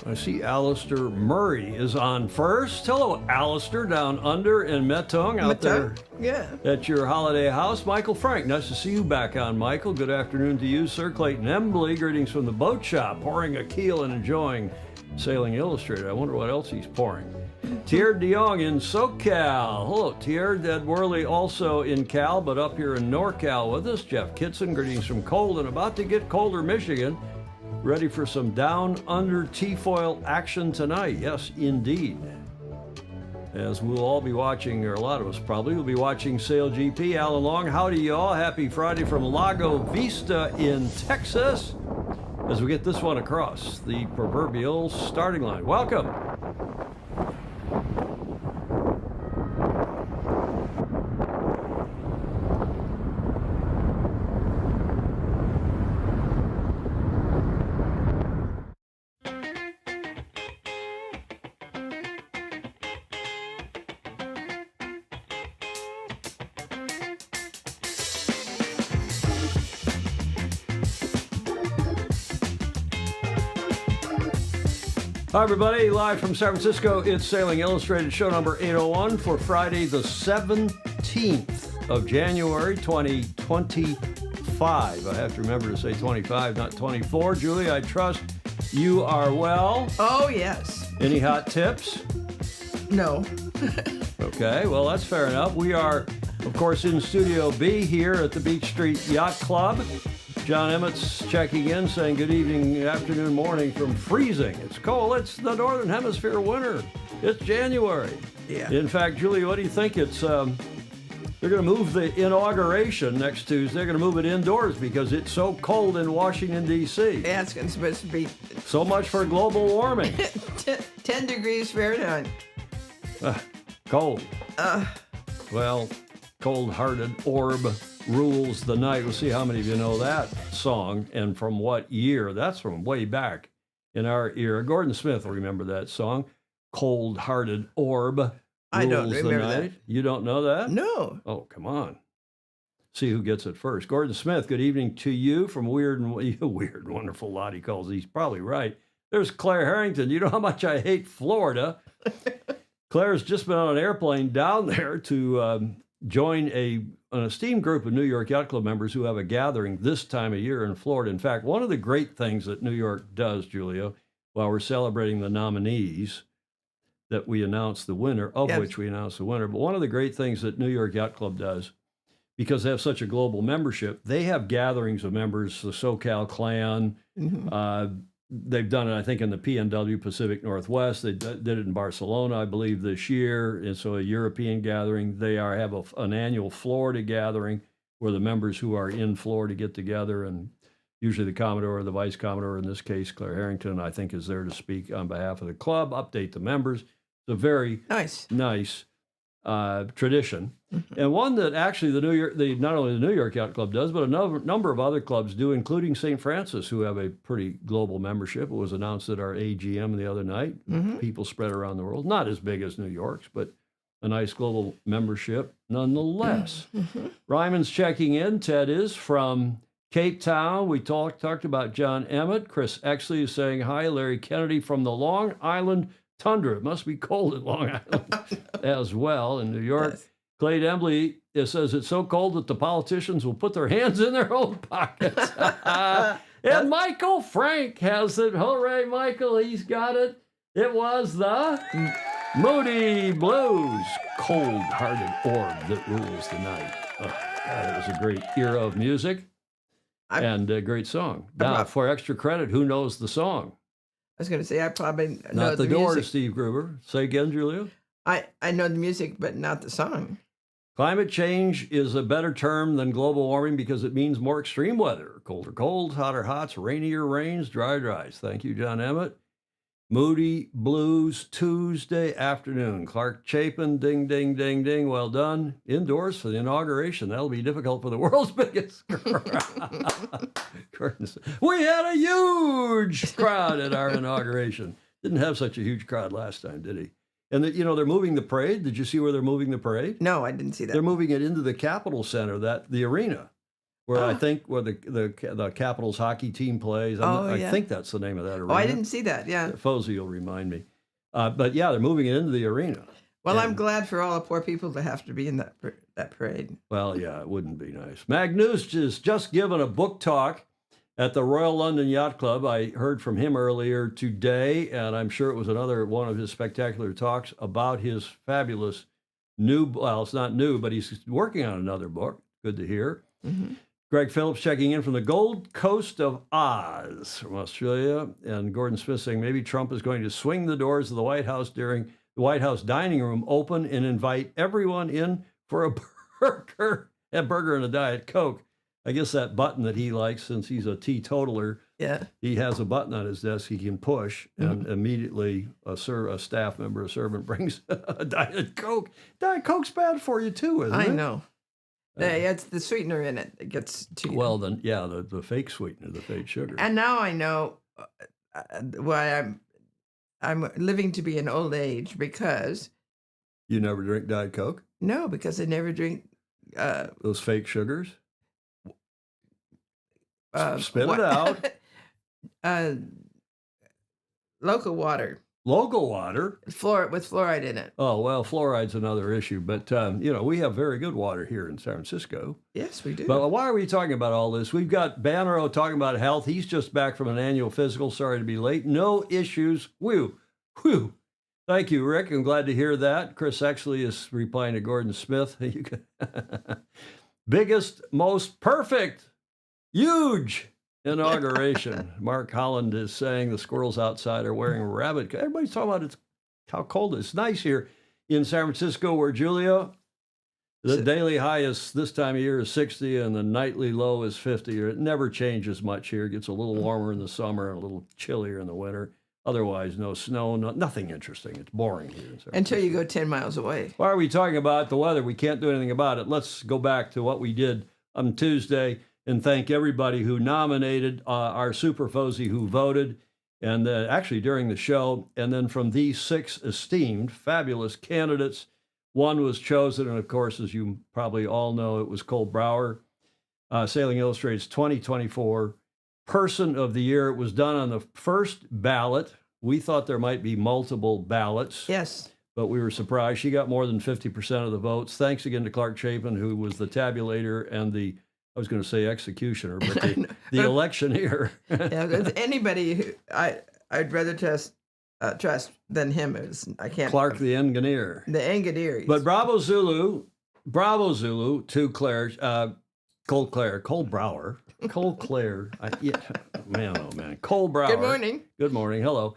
I see Alistair Murray is on first. Hello, Alistair, down under in Mettung, out there at your holiday house. Michael Frank, nice to see you back on, Michael. Good afternoon to you, sir. Clayton Embley, greetings from the boat shop, pouring a keel and enjoying Sailing Illustrated. I wonder what else he's pouring. Tier de Jong in SoCal. Hello, Tier. Ed Worley also in Cal, but up here in NorCal with us. Jeff Kitson, greetings from cold and about to get colder Michigan. Ready for some down-under T-foil action tonight. Yes, indeed. As we'll all be watching, or a lot of us probably, will be watching SailGP. Alan Long, howdy y'all. Happy Friday from Lago Vista in Texas. As we get this one across the proverbial starting line. Welcome. Hi, everybody. Live from San Francisco, it's Sailing Illustrated, show number 801 for Friday, the 17th of January, 2025. I have to remember to say 25, not 24. Julie, I trust you are well. Oh, yes. Any hot tips? No. Okay, well, that's fair enough. We are, of course, in Studio B here at the Beach Street Yacht Club. Jon Emmett's checking in, saying good evening, afternoon, morning from freezing. It's cold. It's the Northern Hemisphere winter. It's January. Yeah. In fact, Julie, what do you think? It's they're going to move the inauguration next Tuesday. They're going to move it indoors because it's so cold in Washington, D.C. Yeah, it's supposed to be... So much for global warming. 10 degrees Fahrenheit. Cold. Well, cold-hearted orb rules the night. We'll see how many of you know that song and from what year. That's from way back in our era. Gordon Smith will remember that song. Cold-hearted orb rules I don't remember the night. that. You don't know that? No. Oh, come on. See who gets it first. Gordon Smith, good evening to you from Weird and Wonderful lot, he calls it. He's probably right. There's Claire Harrington. You know how much I hate Florida. Claire's just been on an airplane down there to join an esteemed group of New York Yacht Club members who have a gathering this time of year in Florida. In fact, one of the great things that New York does, Julia, while we're celebrating the nominees that we announced the winner, of Yes. which we announced the winner, but one of the great things that New York Yacht Club does, because they have such a global membership, they have gatherings of members, the SoCal Clan. They've done it, I think, in the PNW Pacific Northwest. They did it in Barcelona, I believe, this year. And so a European gathering. They have an annual Florida gathering where the members who are in Florida get together. And usually the Commodore or the Vice Commodore, in this case, Claire Harrington, I think, is there to speak on behalf of the club, update the members. It's a very nice tradition. And one that actually not only the New York Yacht Club does, but a number of other clubs do, including St. Francis, who have a pretty global membership. It was announced at our AGM the other night. People spread around the world. Not as big as New York's, but a nice global membership nonetheless. Ryman's checking in. Ted is from Cape Town. We talked about Jon Emmett. Chris Exley is saying hi. Larry Kennedy from the Long Island Tundra. It must be cold at Long Island as well in New York. Yes. Clay Embley says it's so cold that the politicians will put their hands in their own pockets. And Michael Frank has it. Hooray, Michael, he's got it. It was the Moody Blues, cold-hearted orb that rules the night. Oh, God, it was a great era of music and a great song. Now, for extra credit, who knows the song? I was going to say, I probably know Not the music. Doors, Steve Gruber. Say again, Julia? I know the music, but not the song. Climate change is a better term than global warming because it means more extreme weather. Colder colds, hotter hots, rainier rains, dry dries. Thank you, Jon Emmett. Moody Blues Tuesday afternoon. Clark Chapin, ding, ding, ding, ding. Well done. Indoors for the inauguration. That'll be difficult for the world's biggest crowd. We had a huge crowd at our inauguration. Didn't have such a huge crowd last time, did he? And, they're moving the parade. Did you see where they're moving the parade? No, I didn't see that. They're moving it into the Capitol Center, the arena. where I think where the Capitals hockey team plays. I think that's the name of that arena. Oh, I didn't see that. Yeah. Fozy will remind me. But yeah, they're moving it into the arena. Well, I'm glad for all the poor people to have to be in that parade. Well, yeah, it wouldn't be nice. Magnus has just given a book talk at the Royal London Yacht Club. I heard from him earlier today, and I'm sure it was another one of his spectacular talks about his fabulous well, it's not new, but he's working on another book. Good to hear. Mm-hmm. Greg Phillips checking in from the Gold Coast of Oz from Australia. And Gordon Smith saying maybe Trump is going to swing the doors of the White House during the White House dining room open and invite everyone in for a burger and a Diet Coke. I guess that button that he likes, since he's a teetotaler, he has a button on his desk he can push, and immediately a staff member, a servant, brings a Diet Coke. Diet Coke's bad for you too, isn't it? I know. It's the sweetener in it that gets to you. Well, then, yeah, the fake sweetener, the fake sugar. And now I know why I'm living to be an old age, because You never drink Diet Coke? no, because I never drink Those fake sugars? Spit what- it out. local water, Local water. with fluoride in it. Oh, well, fluoride's another issue. But, we have very good water here in San Francisco. Yes, we do. But why are we talking about all this? We've got Bannerow talking about health. He's just back from an annual physical. Sorry to be late. No issues. Whew. Whew. Thank you, Rick. I'm glad to hear that. Chris Exley is replying to Gordon Smith. Biggest, most perfect, huge inauguration. Mark Holland is saying the squirrels outside are wearing rabbit. Everybody's talking about how cold it is. It's nice here in San Francisco, where Julia, the daily high is this time of year is 60 and the nightly low is 50. It never changes much here. It gets a little warmer in the summer and a little chillier in the winter. Otherwise, no snow, nothing interesting. It's boring here in San Francisco. Until you go 10 miles away. Why are we talking about the weather? We can't do anything about it. Let's go back to what we did on Tuesday and thank everybody who nominated our Super Fozy who voted, and actually during the show. And then from these 6 esteemed, fabulous candidates, one was chosen. And of course, as you probably all know, it was Cole Brower, Sailing Illustrated's 2024 Person of the Year. It was done on the first ballot. We thought there might be multiple ballots. Yes. But we were surprised. She got more than 50% of the votes. Thanks again to Clark Chapin, who was the tabulator and I was going to say executioner, but the electioneer. Yeah, there's anybody who I'd rather trust than him. I can't. Clark the engineer. The engineer. But bravo Zulu to Claire, Cole Brower. Cole Claire. Man, oh man. Cole Brower. Good morning. Good morning. Hello.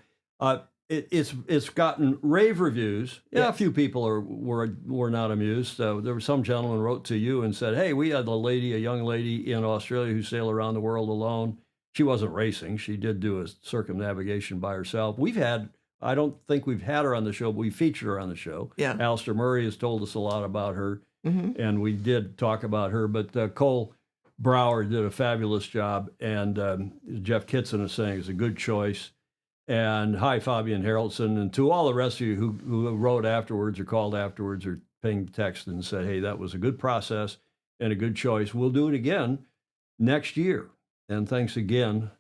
It's gotten rave reviews. Yeah, a few people were not amused. There was some gentleman wrote to you and said, "Hey, we had a young lady in Australia who sailed around the world alone. She wasn't racing. She did do a circumnavigation by herself. I don't think we've had her on the show, but we featured her on the show. Yeah. Alistair Murray has told us a lot about her, and we did talk about her. But Cole Brower did a fabulous job, and Jeff Kitson is saying it's a good choice. And hi, Fabian Haraldson, and to all the rest of you who wrote afterwards or called afterwards or pinged text and said, hey, that was a good process and a good choice. We'll do it again next year. And thanks again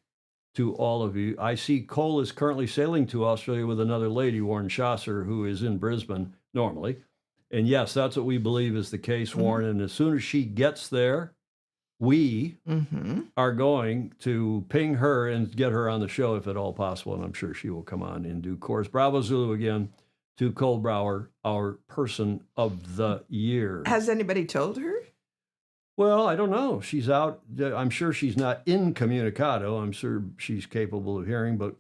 to all of you. I see Cole is currently sailing to Australia with another lady, Warren Chaucer, who is in Brisbane normally. And yes, that's what we believe is the case, Warren. And as soon as she gets there, we are going to ping her and get her on the show if at all possible, and I'm sure she will come on in due course. Bravo Zulu again to Cole Brower, our Person of the Year. Has anybody told her? Well, I don't know. She's out. I'm sure she's not incommunicado. I'm sure she's capable of hearing, but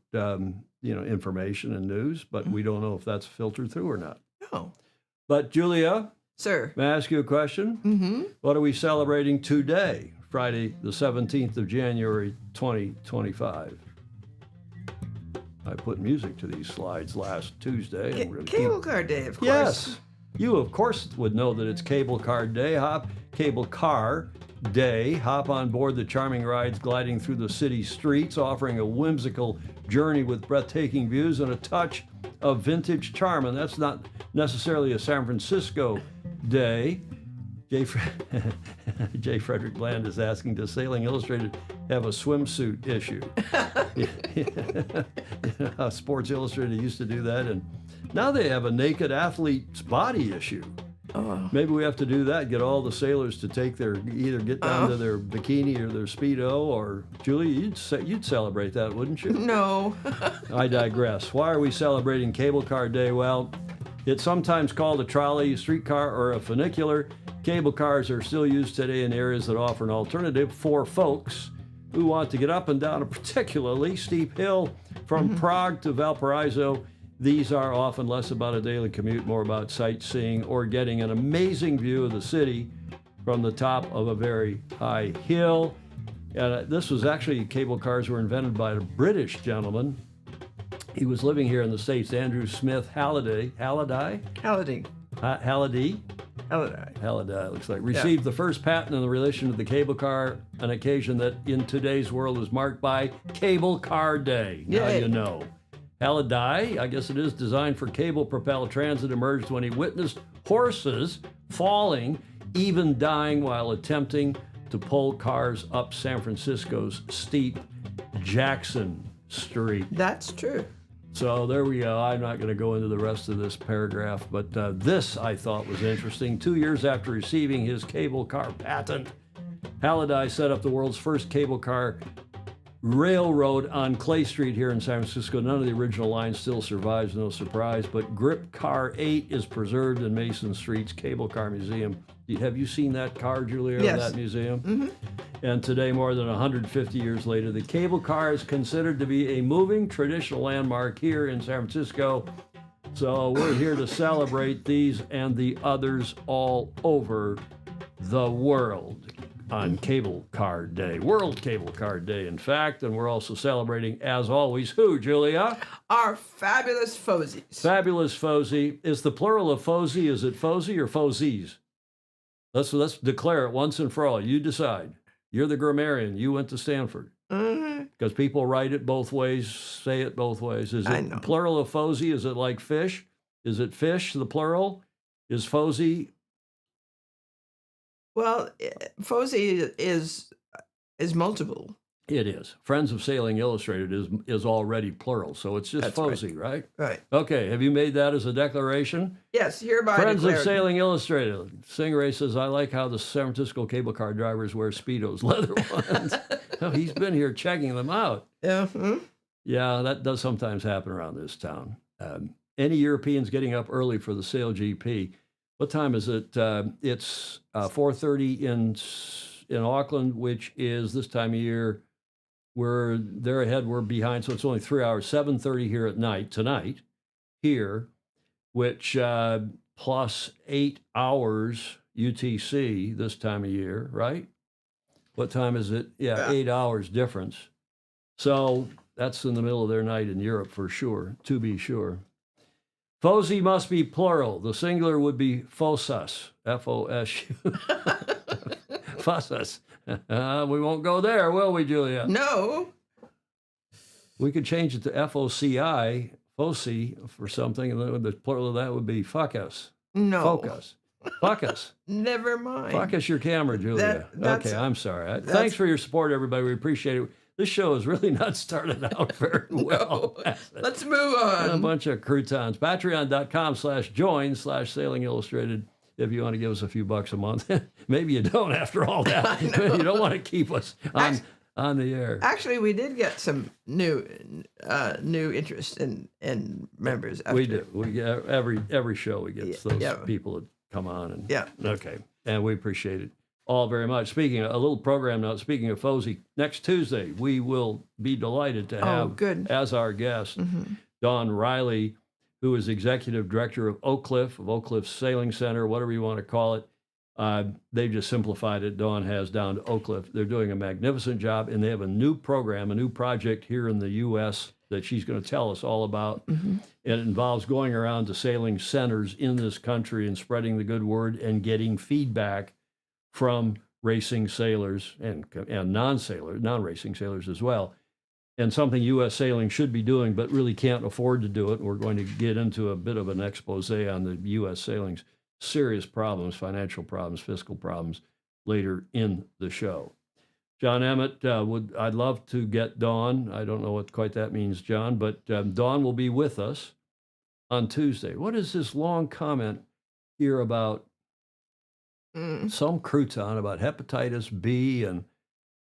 information and news, but we don't know if that's filtered through or not. No. But Julia, Sir. may I ask you a question? What are we celebrating today, Friday, the 17th of January, 2025? I put music to these slides last Tuesday. Cable Car Day, of course. Yes. You, of course, would know that it's Cable Car Day. Cable Car Day. Hop on board the charming rides gliding through the city streets, offering a whimsical journey with breathtaking views and a touch of vintage charm. And that's not necessarily a San Francisco day. J. Frederick Bland is asking, does Sailing Illustrated have a swimsuit issue? Sports Illustrated used to do that, and now they have a naked athlete's body issue. Oh. Maybe we have to do that, get all the sailors to take either get down to their bikini or their Speedo, or Julie, you'd celebrate that, wouldn't you? No. I digress. Why are we celebrating Cable Car Day? Well, it's sometimes called a trolley, streetcar, or a funicular. Cable cars are still used today in areas that offer an alternative for folks who want to get up and down a particularly steep hill from Prague to Valparaiso. These are often less about a daily commute, more about sightseeing or getting an amazing view of the city from the top of a very high hill. And this was actually, cable cars were invented by a British gentleman. He was living here in the States, Andrew Smith Halliday, looks like, received the first patent in relation to the cable car, an occasion that in today's world is marked by Cable Car Day. Now you know. Halliday, I guess it is, designed for cable-propelled transit, emerged when he witnessed horses falling, even dying while attempting to pull cars up San Francisco's steep Jackson Street. That's true. So there we go. I'm not going to go into the rest of this paragraph, but this I thought was interesting. 2 years after receiving his cable car patent, Halliday set up the world's first cable car railroad on Clay Street here in San Francisco. None of the original line still survives, no surprise, but Grip Car 8 is preserved in Mason Street's Cable Car Museum. Have you seen that car, Julia, Yes. in that museum? And today, more than 150 years later, the cable car is considered to be a moving traditional landmark here in San Francisco. So we're here to celebrate these and the others all over the world on Cable Car Day, World Cable Car Day, in fact. And we're also celebrating, as always, who, Julia? Our fabulous Fosies. Fabulous Fosie. Is the plural of Fosie, is it Fosie or Fosies? Let's declare it once and for all. You decide. You're the grammarian. You went to Stanford. Because people write it both ways, say it both ways. Is it plural of Fosie? Is it like fish? Is it fish, the plural? Is Fosie? Well, Fosie is multiple. It is. Friends of Sailing Illustrated is already plural, so it's just That's Fosie, right? Right. Okay, have you made that as a declaration? Yes, hereby Friends declared. of Sailing Illustrated. Stingray says, I like how the San Francisco cable car drivers wear Speedos, leather ones. Oh, he's been here checking them out. Yeah, that does sometimes happen around this town. Any Europeans getting up early for the SailGP? What time is it? It's 4:30 in Auckland, which is this time of year. They're ahead, we're behind, so it's only 3 hours. 7:30 here at night, tonight, here, which plus 8 hours UTC this time of year, right? What time is it? Yeah, 8 hours difference. So that's in the middle of their night in Europe for sure, to be sure. Fosie must be plural. The singular would be Fossus, F-O-S-U. Fossus. We won't go there, will we, Julia? No. We could change it to F-O-C-I, Fosie, for something, and then the plural of that would be fuckus. No. Focus. Fuckus. Never mind. Focus your camera, Julia. Okay, I'm sorry. Thanks for your support, everybody. We appreciate it. This show has really not started out very well. Let's move on. A bunch of croutons. Patreon.com/join/Sailing Illustrated. If you want to give us a few bucks a month. Maybe you don't after all that. You don't want to keep us on the air. Actually, we did get some new interest in members. We do. We get every show we get those people that come on and okay, and we appreciate it all very much. Speaking of a little program note, speaking of Fosie, next Tuesday we will be delighted to have as our guest Don Riley, who is executive director of Oak Cliff Sailing Center, whatever you want to call it. They've just simplified it. Dawn has down to Oak Cliff. They're doing a magnificent job, and they have a new program, a new project here in the U.S. that she's going to tell us all about. And it involves going around to sailing centers in this country and spreading the good word and getting feedback from racing sailors and non-racing sailors as well. And something U.S. Sailing should be doing, but really can't afford to do it. We're going to get into a bit of an expose on the U.S. serious problems, financial problems, fiscal problems later in the show. Jon Emmett, I'd love to get Dawn. I don't know what quite that means, John, but Dawn will be with us on Tuesday. What is this long comment here about some crouton about hepatitis B and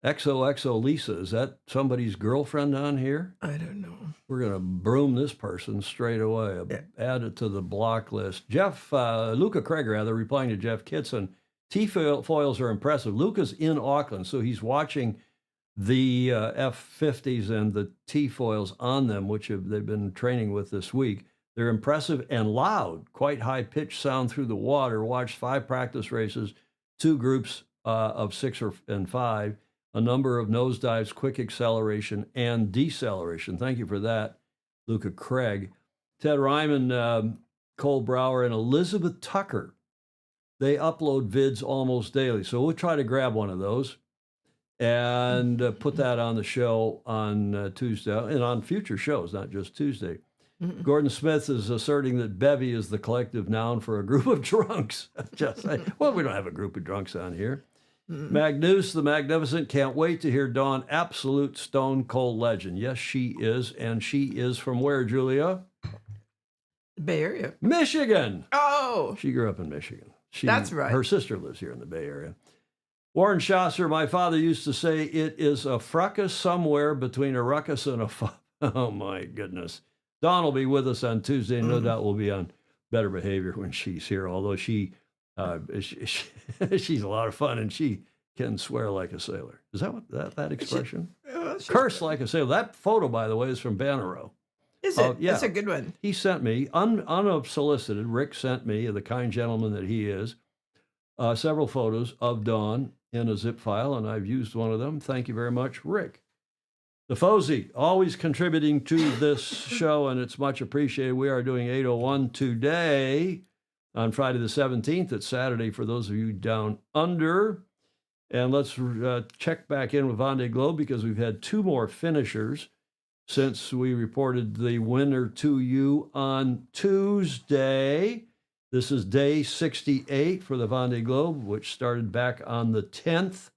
XOXO Lisa? Is that somebody's girlfriend on here? I don't know. We're going to broom this person straight away, add it to the block list. Luca Craig, rather, replying to Jeff Kitson, T-foils are impressive. Luca's in Auckland, so he's watching the F-50s and the T-foils on them, which they've been training with this week. They're impressive and loud, quite high-pitched sound through the water. Watched 5 practice races, 2 groups of 6 and 5, a number of nosedives, quick acceleration, and deceleration. Thank you for that, Luca Craig. Ted Ryman, Cole Brower, and Elizabeth Tucker. They upload vids almost daily. So we'll try to grab one of those and put that on the show on Tuesday and on future shows, not just Tuesday. Gordon Smith is asserting that bevy is the collective noun for a group of drunks. Well, we don't have a group of drunks on here. Magnus the Magnificent, can't wait to hear Dawn, absolute stone cold legend. Yes, she is. And she is from where, Julia? Bay Area. Michigan. Oh. She grew up in Michigan. That's right. Her sister lives here in the Bay Area. Warren Schasser, my father used to say it is a fracas somewhere between a ruckus and a oh my goodness. Dawn will be with us on Tuesday, and no doubt will be on better behavior when she's here, although she's a lot of fun and she can swear like a sailor. Is that what that expression? Curse like a sailor. That photo, by the way, is from Banneroo. Is it? Yeah. That's a good one. He sent me, unsolicited, Rick sent me, the kind gentleman that he is, several photos of Dawn in a zip file, and I've used one of them. Thank you very much, Rick. The Fozy, always contributing to this show, and it's much appreciated. We are doing 801 today on Friday the 17th. It's Saturday for those of you down under. And let's check back in with Vendée Globe because we've had 2 more finishers since we reported the winner to you on Tuesday. This is day 68 for the Vendée Globe, which started back on the 10th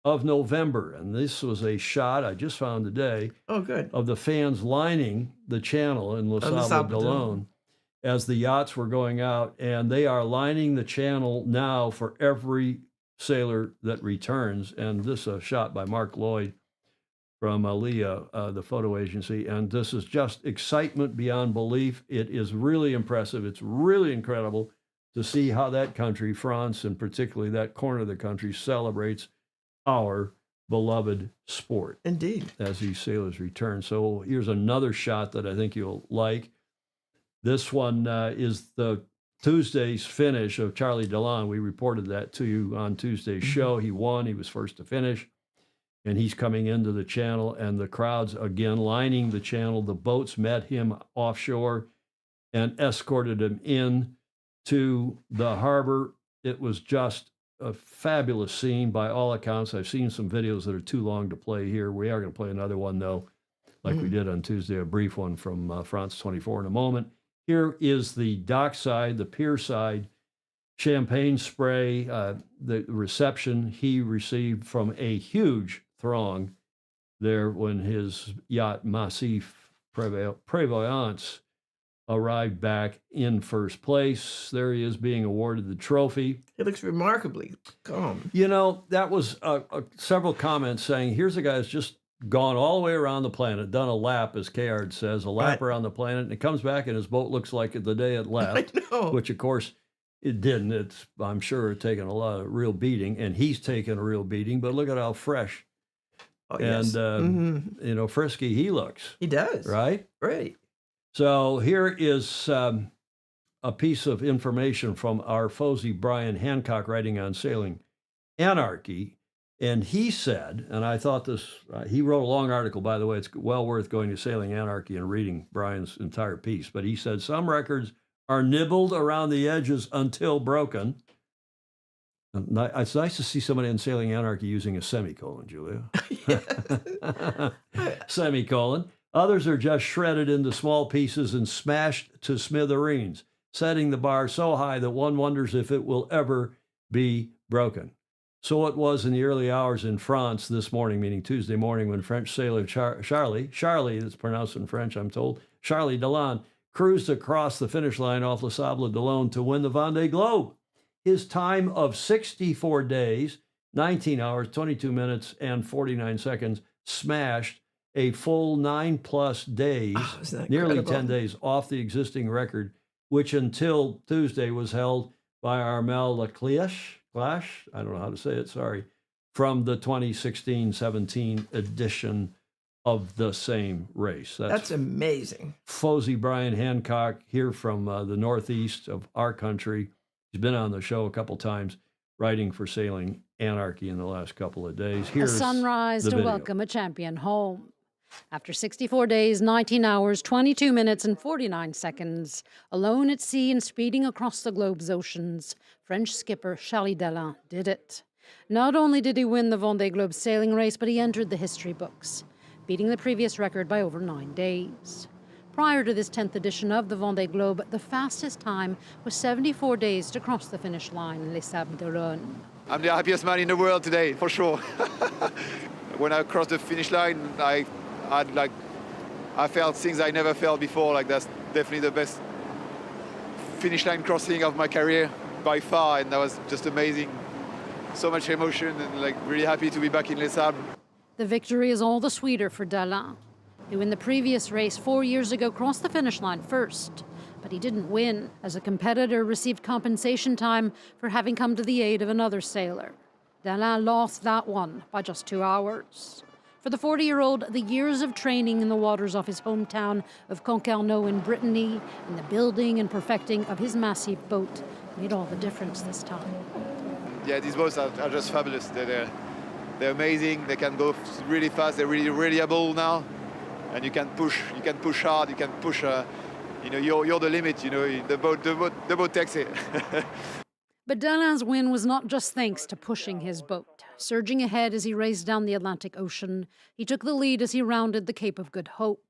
of November. And this was a shot I just found today of the fans lining the channel in Le Sable d'Olonne as the yachts were going out. And they are lining the channel now for every sailor that returns. And this is a shot by Mark Lloyd from Aliyah, the photo agency. And this is just excitement beyond belief. It is really impressive. It's really incredible to see how that country, France, and particularly that corner of the country, celebrates our beloved sport. Indeed. As these sailors return. So here's another shot that I think you'll like. This one is the Tuesday's finish of Charlie Delon. We reported that to you on Tuesday's show. He won. He was first to finish. And he's coming into the channel, and the crowds again lining the channel. The boats met him offshore and escorted him in to the harbor. It was just a fabulous scene by all accounts. I've seen some videos that are too long to play here. We are going to play another one, though, like we did on Tuesday, a brief one from France 24 in a moment. Here is the dockside, the pier side, champagne spray, the reception he received from a huge throng there when his yacht Massif Prévoyance arrived back in first place. There he is being awarded the trophy. He looks remarkably calm. You know, that was several comments saying, here's a guy that's just gone all the way around the planet, done a lap, as Kayard says, a lap around the planet, and it comes back and his boat looks like the day it left, which, of course, it didn't. It's, I'm sure, taken a lot of real beating, and he's taken a real beating, but look at how fresh and, you know, frisky he looks. He does. Right? Right. So here is a piece of information from our Fozy Brian Hancock writing on Sailing Anarchy. And he said, and I thought this, he wrote a long article, by the way. It's well worth going to Sailing Anarchy and reading Brian's entire piece. But he said, some records are nibbled around the edges until broken. And it's nice to see somebody in Sailing Anarchy using a semicolon, Julia. Semicolon. Others are just shredded into small pieces and smashed to smithereens. setting the bar so high that one wonders if it will ever be broken. So it was in the early hours in France this morning, meaning Tuesday morning, when French sailor Charlie, it's pronounced in French, I'm told, Charlie Delon, cruised across the finish line off Les Sables d'Olonne to win the Vendée Globe. His time of 64 days, 19 hours, 22 minutes, and 49 seconds smashed a full 9+ days, nearly 10 days off the existing record, which until Tuesday was held by Armel Leclerc. I don't know how to say it, sorry, from the 2016-17 edition of the same race. That's amazing. Fozy Brian Hancock here from the northeast of our country. He's been on the show a couple times, writing for Sailing Anarchy in the last couple of days. Here's a sunrise the to video. welcome a champion home. After 64 days, 19 hours, 22 minutes, and 49 seconds, alone at sea and speeding across the globe's oceans, French skipper Charlie Delon did it. Not only did he win the Vendée Globe sailing race, but he entered the history books, beating the previous record by over 9 days. Prior to this 10th edition of the Vendée Globe, the fastest time was 74 days to cross the finish line in Les Sables d'Olonne. I'm the happiest man in the world today, for sure. When I crossed the finish line, I felt things I never felt before. Like, that's definitely the best finish line crossing of my career by far, and that was just amazing. So much emotion, and like really happy to be back in Les Sables. The victory is all the sweeter for Delon, who in the previous race 4 years ago crossed the finish line first. But he didn't win, as a competitor received compensation time for having come to the aid of another sailor. Delon lost that one by just 2 hours. For the 40-year-old, the years of training in the waters off his hometown of Concarneau in Brittany and the building and perfecting of his massive boat made all the difference this time. Yeah, these boats are just fabulous. They're amazing. They can go really fast. They're really reliable now, and you can push hard. You can push. You're the limit. The boat takes it. But Delon's win was not just thanks to pushing his boat. Surging ahead as he raced down the Atlantic Ocean, he took the lead as he rounded the Cape of Good Hope.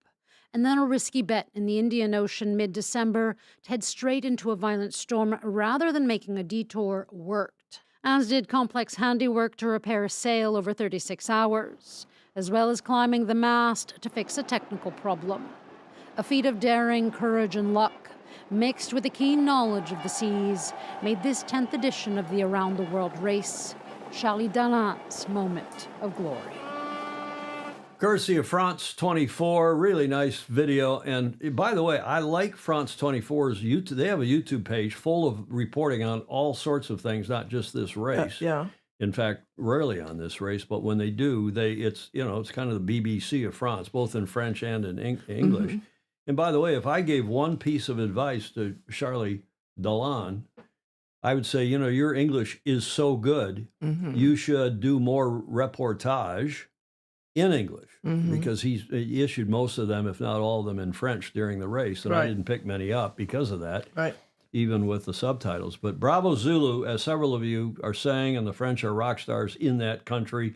And then a risky bet in the Indian Ocean mid-December to head straight into a violent storm rather than making a detour worked, as did complex handiwork to repair a sail over 36 hours, as well as climbing the mast to fix a technical problem. A feat of daring, courage, and luck, mixed with a keen knowledge of the seas, made this 10th edition of the Around the World race Charlie Delon's moment of glory. Courtesy of France 24, really nice video. And by the way, I like France 24's YouTube. They have a YouTube page full of reporting on all sorts of things, not just this race. Yeah. In fact, rarely on this race, but when they do, it's kind of the BBC of France, both in French and in English. Mm-hmm. And by the way, if I gave one piece of advice to Charlie Delon, I would say, your English is so good, you should do more reportage in English, because he issued most of them, if not all of them, in French during the race, and I didn't pick many up because of that, even with the subtitles. But bravo Zulu, as several of you are saying, and the French are rock stars in that country.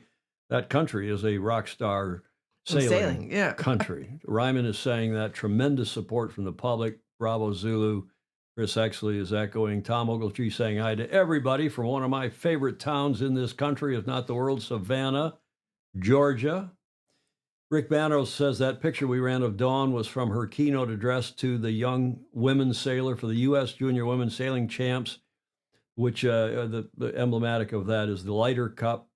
That country is a rock star sailing country. Ryman is saying that. Tremendous support from the public. Bravo Zulu. Chris Exley is echoing. Tom Ogletree saying hi to everybody from one of my favorite towns in this country, if not the world, Savannah, Georgia. Rick Banos says that picture we ran of Dawn was from her keynote address to the young women's sailor for the U.S. Junior Women's Sailing Champs, which the emblematic of that is the Lighter Cup.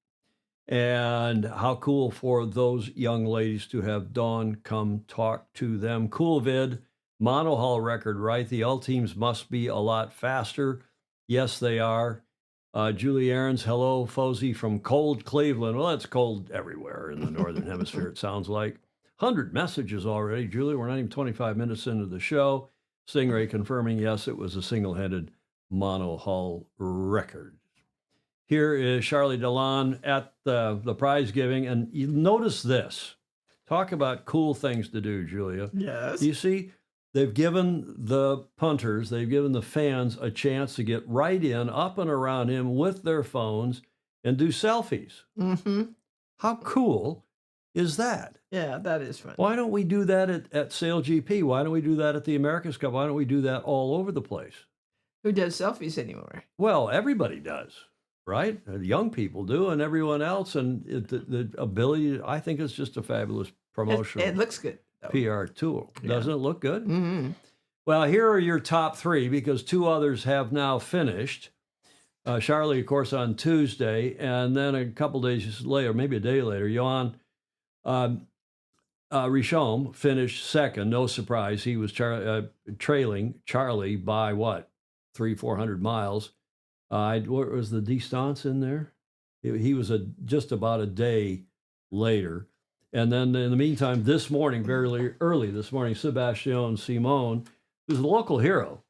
And how cool for those young ladies to have Dawn come talk to them. Cool vid, monohull record, right? The L teams must be a lot faster. Yes, they are. Julie Aarons, hello, Fozy from cold Cleveland. Well, it's cold everywhere in the Northern Hemisphere, it sounds like. 100 messages already, Julie. We're not even 25 minutes into the show. Stingray confirming, yes, it was a single-headed monohull record. Here is Charlie Delon at the prize giving, and you notice this. Talk about cool things to do, Julia. Yes. You see, they've given the punters, they've given the fans a chance to get right in, up and around him with their phones and do selfies. Mm-hmm. How cool is that? Yeah, that is fun. Why don't we do that at SailGP? Why don't we do that at the America's Cup? Why don't we do that all over the place? Who does selfies anymore? Well, everybody does, right? Young people do, and everyone else. And the ability, I think it's just a fabulous promotional It looks good, though. PR tool. Doesn't it look good? Mm-hmm. Well, here are your top three because two others have now finished. Charlie, of course, on Tuesday, and then a couple days later, maybe a day later, Jon Richaume finished second. No surprise. He was trailing Charlie by what? 300-400 miles. What was the distance in there? He was just about a day later. And then in the meantime, this morning, very early this morning, Sebastian Simon, who's a local hero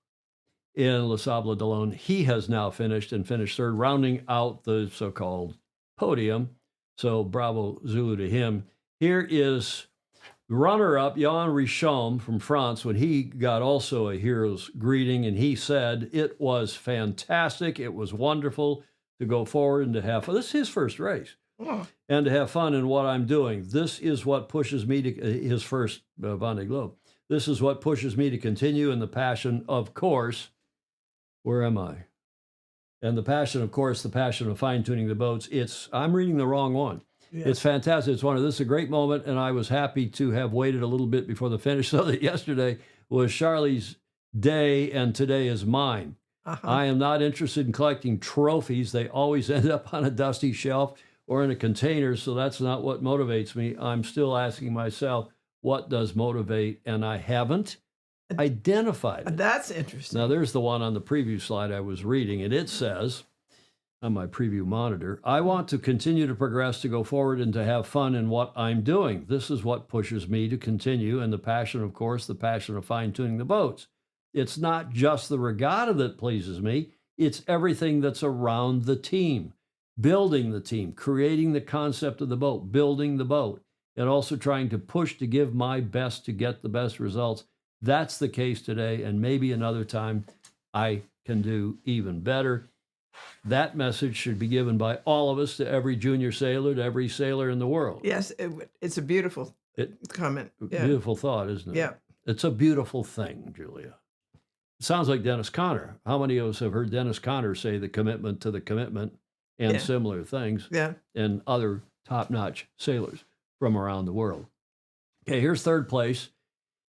in Les Sables d'Olonne, he has now finished third, rounding out the so-called podium. So bravo Zulu to him. Here is runner-up Jon Richaume from France when he got also a hero's greeting, and he said, it was fantastic. It was wonderful to go forward and to have fun. This is his first race. And to have fun in what I'm doing. This is what pushes me to his first Vendée Globe. This is what pushes me to continue, and the passion, of course, where am I? And the passion, of course, the passion of fine-tuning the boats. I'm reading the wrong one. Yes. It's fantastic. This is a great moment, and I was happy to have waited a little bit before the finish so that yesterday was Charlie's day and today is mine. I am not interested in collecting trophies. They always end up on a dusty shelf or in a container, so that's not what motivates me. I'm still asking myself, what does motivate? And I haven't identified it. That's interesting. Now, there's the one on the preview slide I was reading, and it says, on my preview monitor, I want to continue to progress, to go forward, and to have fun in what I'm doing. This is what pushes me to continue, and the passion, of course, the passion of fine-tuning the boats. It's not just the regatta that pleases me. It's everything that's around the team. Building the team, creating the concept of the boat, building the boat, and also trying to push to give my best to get the best results. That's the case today, and maybe another time I can do even better. That message should be given by all of us to every junior sailor, to every sailor in the world. Yes, it's a beautiful comment. Yeah. Beautiful thought, isn't it? Yeah. It's a beautiful thing, Julia. It sounds like Dennis Conner. How many of us have heard Dennis Conner say the commitment to the commitment and similar things, and other top-notch sailors from around the world? Okay, here's third place.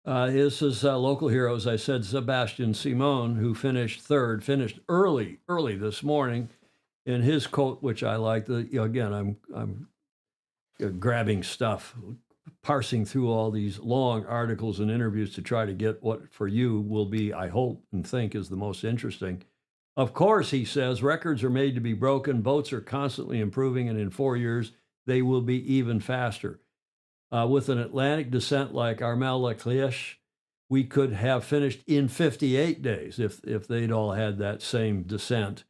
This is local hero, as I said, Sebastian Simon, who finished third, finished early this morning. In his quote, which I like, again, I'm grabbing stuff, parsing through all these long articles and interviews to try to get what for you will be, I hope and think, is the most interesting. Of course, he says, records are made to be broken, boats are constantly improving, and in 4 years, they will be even faster. With an Atlantic descent like Armel Leclerc, we could have finished in 58 days if they'd all had that same descent.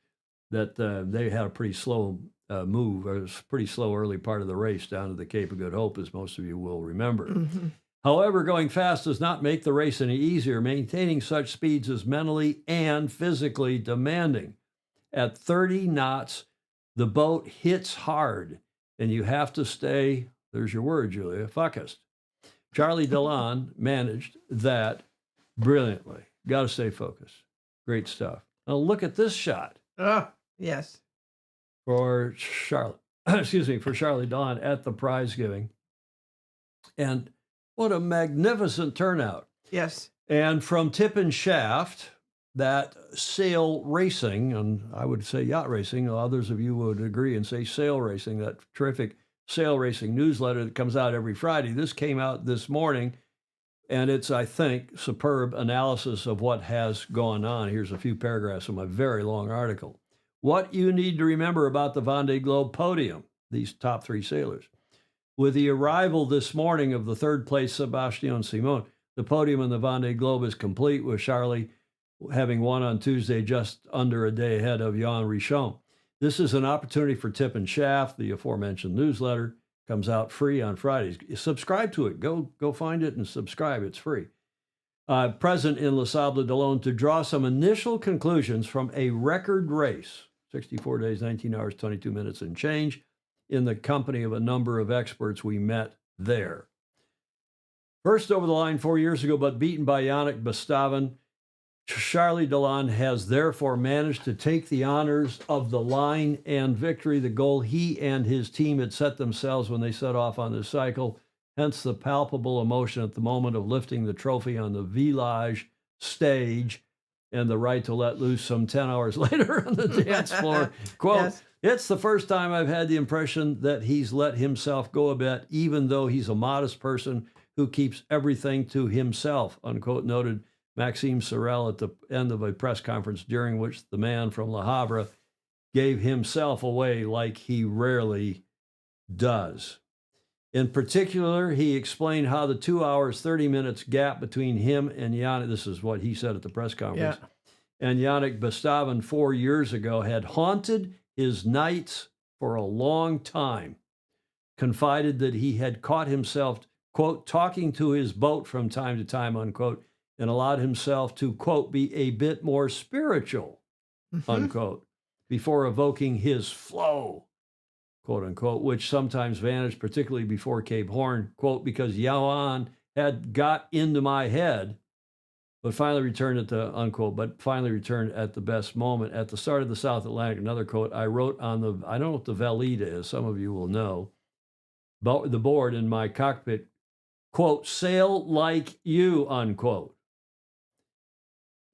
That they had a pretty slow move. It was a pretty slow early part of the race down to the Cape of Good Hope, as most of you will remember. Mm-hmm. However, going fast does not make the race any easier. Maintaining such speeds is mentally and physically demanding. At 30 knots, the boat hits hard, and you have to stay, there's your word, Julia, focused. Charlie Delon managed that brilliantly. Got to stay focused. Great stuff. Now look at this shot. Oh, yes. For Charlotte, for Charlie Delon at the prize giving. And what a magnificent turnout. Yes. And from tip and shaft, that sail racing, and I would say yacht racing, others of you would agree and say sail racing, that terrific sail racing newsletter that comes out every Friday. This came out this morning, and it's, I think, superb analysis of what has gone on. Here's a few paragraphs from a very long article. What you need to remember about the Vendée Globe podium, these top three sailors. With the arrival this morning of the third place Sebastian Simon, the podium in the Vendée Globe is complete, with Charlie having won on Tuesday just under a day ahead of Jon Richaume. This is an opportunity for Tip and Shaft, the aforementioned newsletter. Comes out free on Fridays. Subscribe to it. Go find it and subscribe. It's free. Present in Les Sables d'Olonne to draw some initial conclusions from a record race, 64 days, 19 hours, 22 minutes and change, in the company of a number of experts we met there. First over the line 4 years ago, but beaten by Yannick Bestaven, Charlie Delon has therefore managed to take the honors of the line and victory, the goal he and his team had set themselves when they set off on this cycle. Hence the palpable emotion at the moment of lifting the trophy on the Village stage and the right to let loose some 10 hours later on the dance floor. Quote, Yes. It's the first time I've had the impression that he's let himself go a bit, even though he's a modest person who keeps everything to himself, unquote, noted Maxime Sorel at the end of a press conference during which the man from Le Havre gave himself away like he rarely does. In particular, he explained how the 2 hours, 30 minutes gap between him and Yannick, this is what he said at the press conference, and Yannick Bestaven 4 years ago had haunted his nights for a long time. Confided that he had caught himself, quote, talking to his boat from time to time, unquote, and allowed himself to, quote, be a bit more spiritual, unquote, before evoking his flow, quote unquote, which sometimes vanished, particularly before Cape Horn, quote, because Yawan had got into my head, but finally returned at the, unquote, but finally returned at the best moment. At the start of the South Atlantic, another quote, I wrote on the, I don't know what the Velita is, some of you will know, but the board in my cockpit, quote, sail like you, unquote.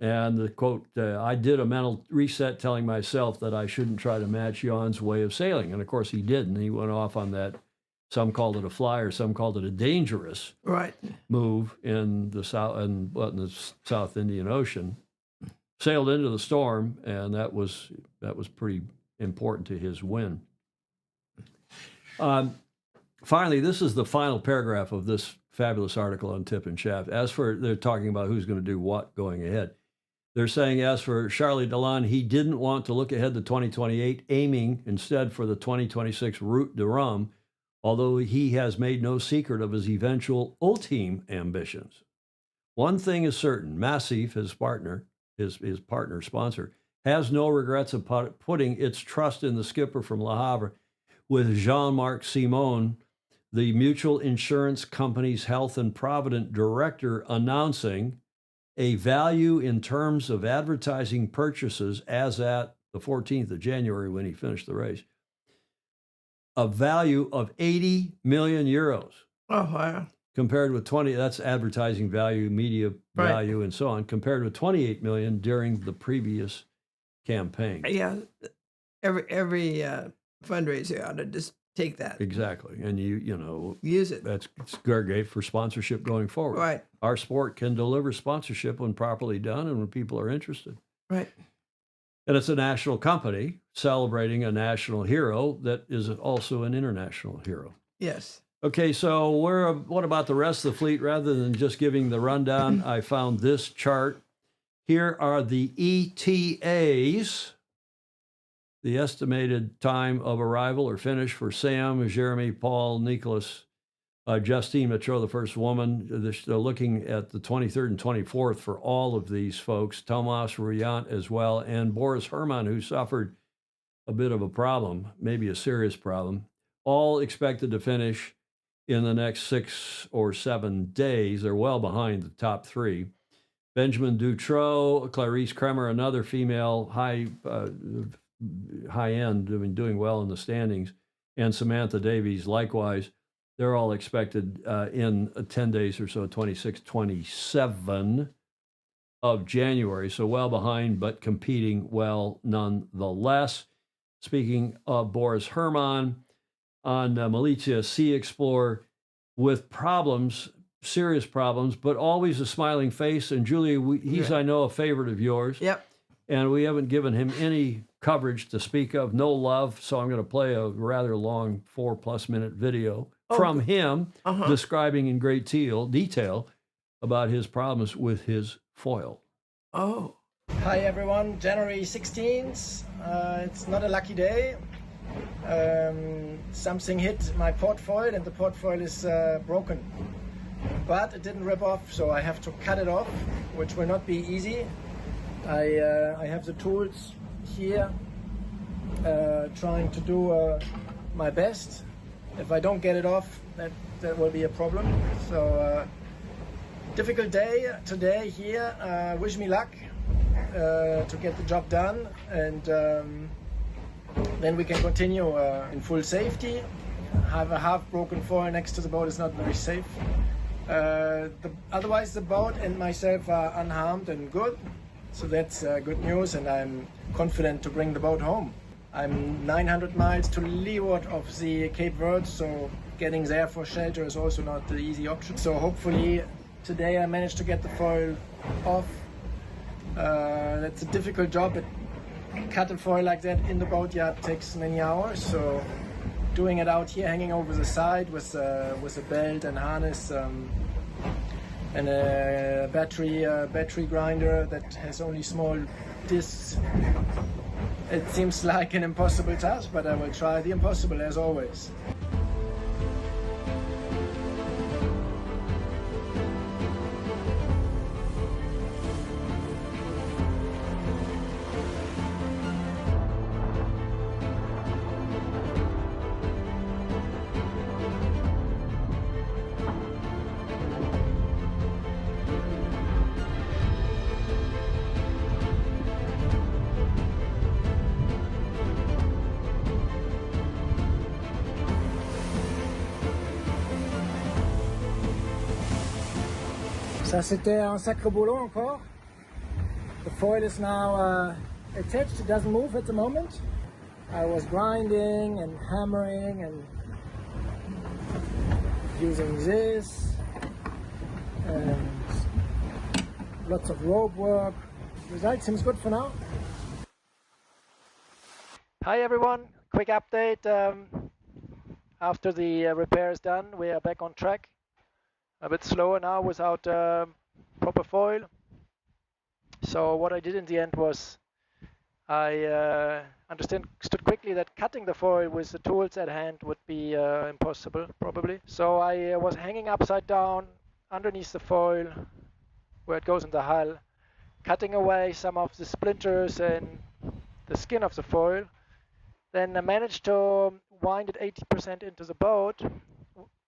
And the quote, I did a mental reset telling myself that I shouldn't try to match Jan's way of sailing. And of course he didn't. He went off on that, some called it a flyer, some called it a dangerous move in the South Indian Ocean. Sailed into the storm, and that was pretty important to his win. Finally, this is the final paragraph of this fabulous article on Tip and Shaft. As for, they're talking about who's going to do what going ahead. They're saying, as for Charlie Delon, he didn't want to look ahead to 2028, aiming instead for the 2026 Route de Rome, although he has made no secret of his eventual ultime ambitions. One thing is certain, Massif, his partner, sponsor, has no regrets of putting its trust in the skipper from Le Havre, with Jean-Marc Simon, the mutual insurance company's health and provident director, announcing a value in terms of advertising purchases as at the 14th of January when he finished the race, a value of 80 million euros. Oh, wow. Compared with 20, that's advertising value, media value, and so on, compared with 28 million during the previous campaign. Yeah. Every fundraiser ought to just take that. Exactly. And you know, use it. It's great for sponsorship going forward. Right. Our sport can deliver sponsorship when properly done and when people are interested. Right. And it's a national company celebrating a national hero that is also an international hero. Yes. Okay, so what about the rest of the fleet? Rather than just giving the rundown, I found this chart. Here are the ETAs. The estimated time of arrival or finish for Sam, Jeremy, Paul, Nicholas, Justine Matreau, the first woman. They're looking at the 23rd and 24th for all of these folks. Thomas Rouillant as well, and Boris Herrmann, who suffered a bit of a problem, maybe a serious problem. All expected to finish in the next 6 or 7 days. They're well behind the top three. Benjamin Dutroux, Clarice Kremer, another female high end, doing well in the standings, and Samantha Davies, likewise. They're all expected in 10 days or so, 26, 27 of January. So well behind, but competing well nonetheless. Speaking of Boris Herrmann, on Militia Sea Explorer, with problems, serious problems, but always a smiling face. And Julia, he's, I know, a favorite of yours. Yep. And we haven't given him any coverage to speak of, no love. So I'm going to play a rather long 4+ minute video from him describing in great detail about his problems with his foil. Oh. Hi everyone, January 16th. It's not a lucky day. Something hit my port foil and the port foil is broken. But it didn't rip off, so I have to cut it off, which will not be easy. I have the tools here, trying to do my best. If I don't get it off, that that will be a problem. So difficult day today here. Wish me luck to get the job done, and then we can continue in full safety. Have a half broken foil next to the boat is not very safe. Otherwise the boat and myself are unharmed and good, so that's good news, and I'm confident to bring the boat home. I'm 900 miles to leeward of the Cape Verde, so getting there for shelter is also not the easy option. So hopefully today I managed to get the foil off. That's a difficult job, but cut a foil like that in the boatyard takes many hours, so doing it out here hanging over the side with a belt and harness and a battery grinder that has only small discs, it seems like an impossible task, but I will try the impossible as always. Ça c'était un sacré boulot encore. The foil is now attached, it doesn't move at the moment. I was grinding and hammering and using this and lots of rope work. The result seems good for now. Hi everyone, quick update. After the repair is done, we are back on track. A bit slower now without proper foil. So what I did in the end was I understood quickly that cutting the foil with the tools at hand would be impossible, probably. So I was hanging upside down underneath the foil where it goes in the hull, cutting away some of the splinters and the skin of the foil. Then I managed to wind it 80% into the boat,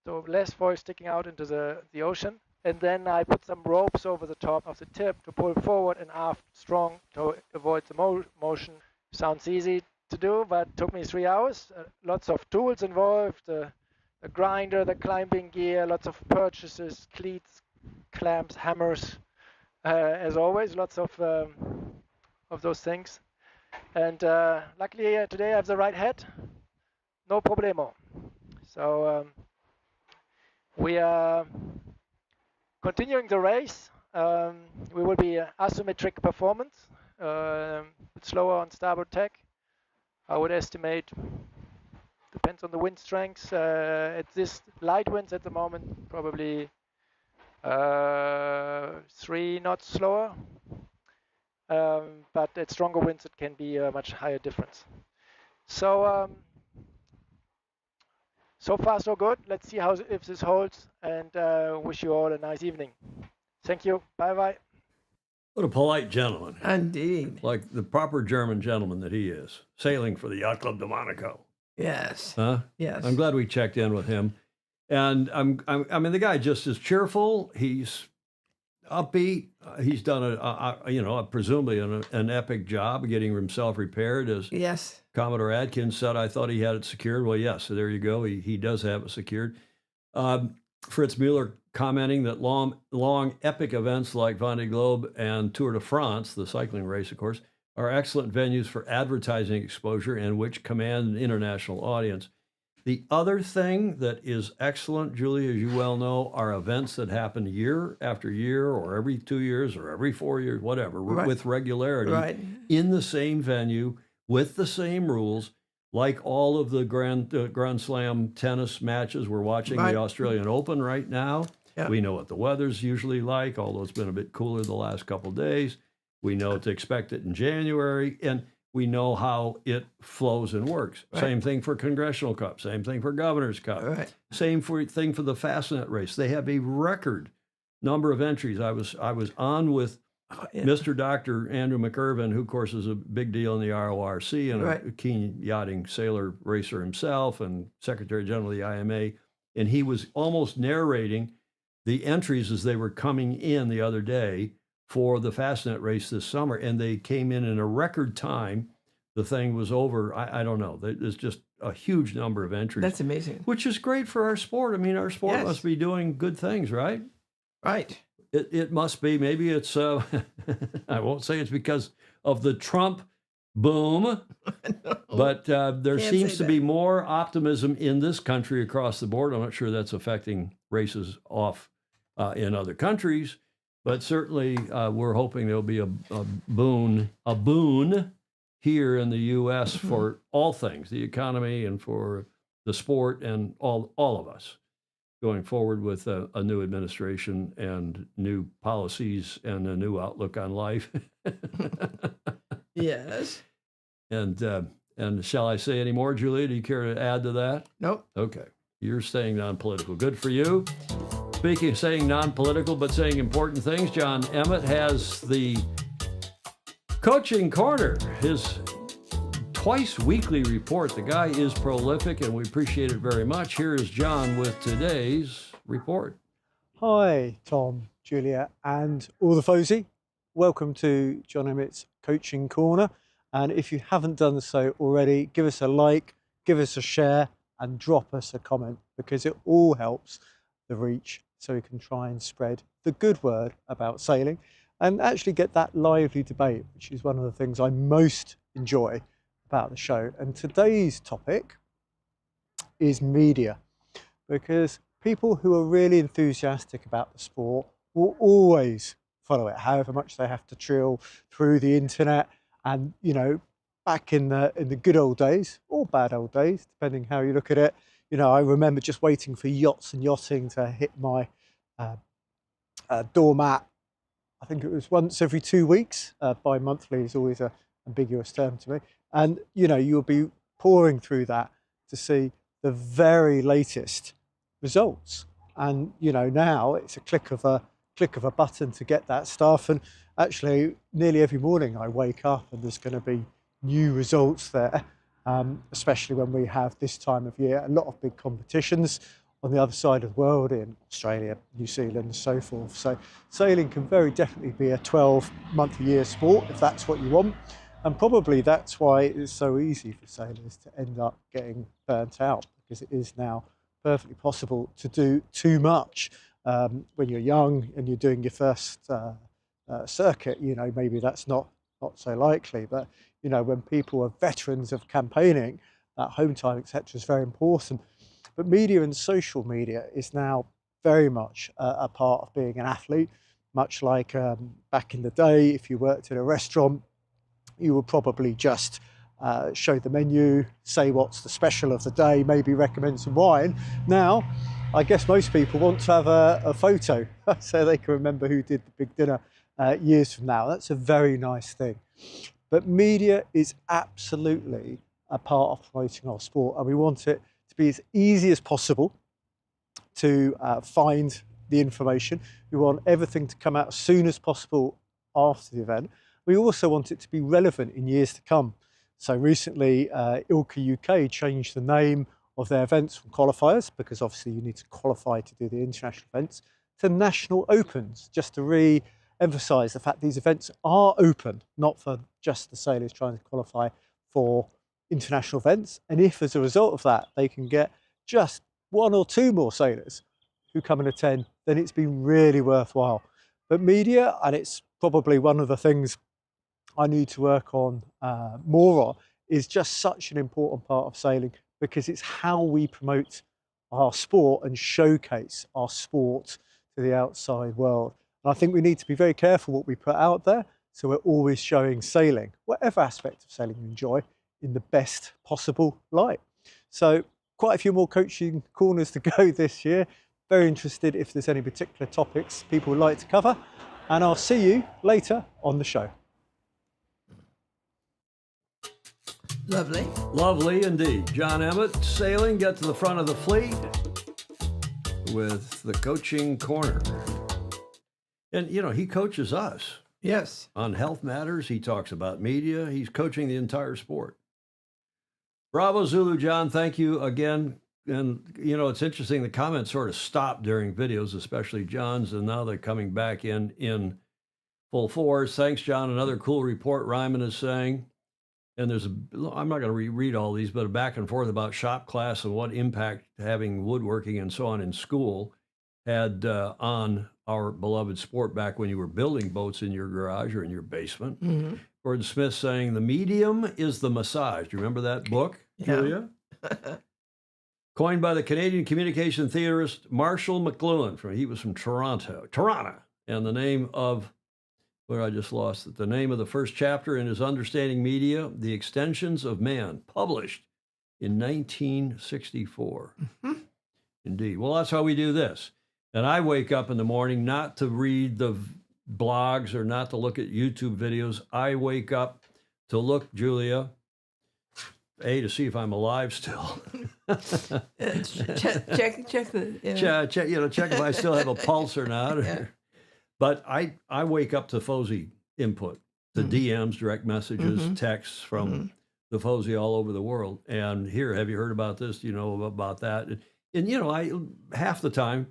so less foil sticking out into the ocean. And then I put some ropes over the top of the tip to pull forward and aft strong to avoid the motion. Sounds easy to do, but took me 3 hours. Lots of tools involved, the grinder, the climbing gear, lots of purchases, cleats, clamps, hammers, as always, lots of those things. And luckily today I have the right head, no problemo. So we are continuing the race. We will be asymmetric performance, slower on starboard tack. I would estimate, depends on the wind strength. At this light winds at the moment, probably 3 knots slower. But at stronger winds, it can be a much higher difference. So so far so good. Let's see if this holds, and wish you all a nice evening. Thank you. Bye bye. What a polite gentleman. Indeed. Like the proper German gentleman that he is, sailing for the Yacht Club de Monaco. Yes. Huh? Yes. I'm glad we checked in with him. And I mean, the guy just is cheerful. He's upbeat. He's done presumably an epic job of getting himself repaired. As Yes. Commodore Adkins said, I thought he had it secured. Well, yes, so there you go. He does have it secured. Fritz Mueller commenting that long epic events like Vendée Globe and Tour de France, the cycling race, of course, are excellent venues for advertising exposure and which command an international audience. The other thing that is excellent, Julie, as you well know, are events that happen year after year or every 2 years or every 4 years, whatever, Right. with regularity Right. in the same venue with the same rules, like all of the Grand Slam tennis matches. We're watching Right. the Australian Open right now. Yeah. We know what the weather's usually like, although it's been a bit cooler the last couple of days. We know to expect it in January, and we know how it flows and works. Right. Same thing for Congressional Cup, same thing for Governor's Cup, Right. same thing for the Fastnet race. They have a record number of entries. I was on with Yeah. Mr. Dr. Andrew McIrvin, who, of course, is a big deal in the RORC and a Right. keen yachting sailor racer himself and Secretary General of the IMA. and he was almost narrating the entries as they were coming in the other day for the Fastnet race this summer, and they came in a record time. The thing was over. I don't know. There's just a huge number of entries. That's amazing. Which is great for our sport. I mean, our sport Yes. must be doing good things, right? Right. It must be. Maybe it's, I won't say it's because of the Trump boom, but there Can't seems say to be more optimism in this country across the board. I'm not sure that's affecting races off in other countries, but certainly we're hoping there'll be a boon here in the U.S. for all things, the economy and for the sport and all of us going forward with a new administration and new policies and a new outlook on life. Yes. And shall I say any more, Julia? Do you care to add to that? Nope. Okay. You're staying non-political. Good for you. Speaking of saying non-political but saying important things, Jon Emmett has the Coaching Corner, his twice weekly report. The guy is prolific, and we appreciate it very much. Here is Jon with today's report. Hi, Tom, Julia, and all the Fozy. Welcome to Jon Emmett's Coaching Corner. And if you haven't done so already, give us a like, give us a share, and drop us a comment, because it all helps the reach so we can try and spread the good word about sailing and actually get that lively debate, which is one of the things I most enjoy about the show. And today's topic is media, because people who are really enthusiastic about the sport will always follow it, however much they have to trill through the internet. And, you know, back in the good old days, or bad old days, depending how you look at it, you know, I remember just waiting for yachts and yachting to hit my doormat. I think it was once every 2 weeks. Bi-monthly is always an ambiguous term to me. And, you know, you'll be pouring through that to see the very latest results. And, you know, now it's a click of a button to get that stuff. And actually, nearly every morning I wake up and there's going to be new results there, especially when we have this time of year a lot of big competitions on the other side of the world in Australia, New Zealand, and so forth. So sailing can very definitely be a 12-month-a-year sport if that's what you want. And probably that's why it's so easy for sailors to end up getting burnt out, because it is now perfectly possible to do too much. When you're young and you're doing your first circuit, you know, maybe that's not so likely. But, you know, when people are veterans of campaigning, that home time, etc., is very important. But media and social media is now very much a part of being an athlete, much like back in the day, if you worked in a restaurant, you would probably just show the menu, say what's the special of the day, maybe recommend some wine. Now, I guess most people want to have a photo so they can remember who did the big dinner years from now. That's a very nice thing. But media is absolutely a part of promoting our sport, and we want it to be as easy as possible to find the information. We want everything to come out as soon as possible after the event. We also want it to be relevant in years to come. So recently, ILCA UK changed the name of their events from qualifiers, because obviously you need to qualify to do the international events, to national opens, just to re-emphasise the fact these events are open, not for just the sailors trying to qualify for international events. And if as a result of that they can get just one or two more sailors who come and attend, then it's been really worthwhile. But media, and it's probably one of the things I need to work on more on, is just such an important part of sailing, because it's how we promote our sport and showcase our sport to the outside world. And I think we need to be very careful what we put out there, so we're always showing sailing, whatever aspect of sailing you enjoy, in the best possible light. So quite a few more coaching corners to go this year. Very interested if there's any particular topics people would like to cover, and I'll see you later on the show. Lovely. Lovely indeed. Jon Emmett, sailing, get to the front of the fleet with the Coaching Corner. And, you know, he coaches us Yes. on health matters. He talks about media. He's coaching the entire sport. Bravo, Zulu. Jon, thank you again. you know, it's interesting. The comments sort of stopped during videos, especially John's, and now they're coming back in full force. Thanks, John. Another cool report, Ryman is saying. And I'm not going to reread all these, but a back and forth about shop class and what impact having woodworking and so on in school had on our beloved sport back when you were building boats in your garage or in your basement. Mm-hmm. Gordon Smith saying the medium is the massage. Do you remember that book, Julia? Coined by the Canadian communication theorist Marshall McLuhan. He was from Toronto. And the name of, where I just lost it, the name of the first chapter in his Understanding Media, The Extensions of Man, published in 1964. Mm-hmm. Indeed. Well, that's how we do this. And I wake up in the morning not to read the blogs or not to look at YouTube videos. I wake up to look, Julia, to see if I'm alive still. check the check if I still have a pulse or not. Yeah. But I wake up to FOSI input, the DMs, direct messages, texts from the FOSI all over the world. And here, have you heard about this? Do you know about that? And you know, half the time,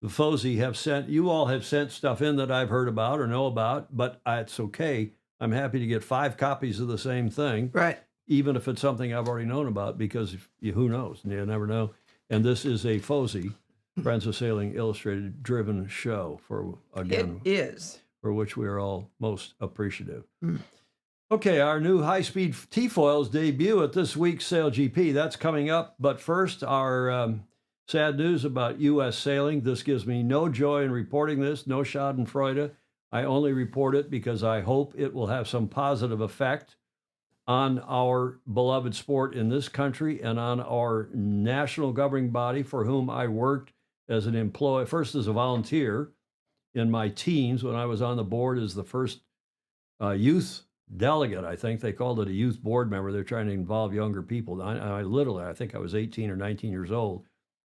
the FOSI you all have sent stuff in that I've heard about or know about, but it's okay. I'm happy to get 5 copies of the same thing. Right. Even if it's something I've already known about, because who knows? You never know. And this is a FOSI, Friends of Sailing Illustrated, driven show for which we are all most appreciative. Okay, our new high-speed T-foils debut at this week's SailGP. That's coming up. But first, our sad news about U.S. sailing. This gives me no joy in reporting this, no schadenfreude. I only report it because I hope it will have some positive effect on our beloved sport in this country and on our national governing body, for whom I worked as an employee, first as a volunteer in my teens when I was on the board as the first youth delegate. I think they called it a youth board member. They're trying to involve younger people. I think I was 18 or 19 years old.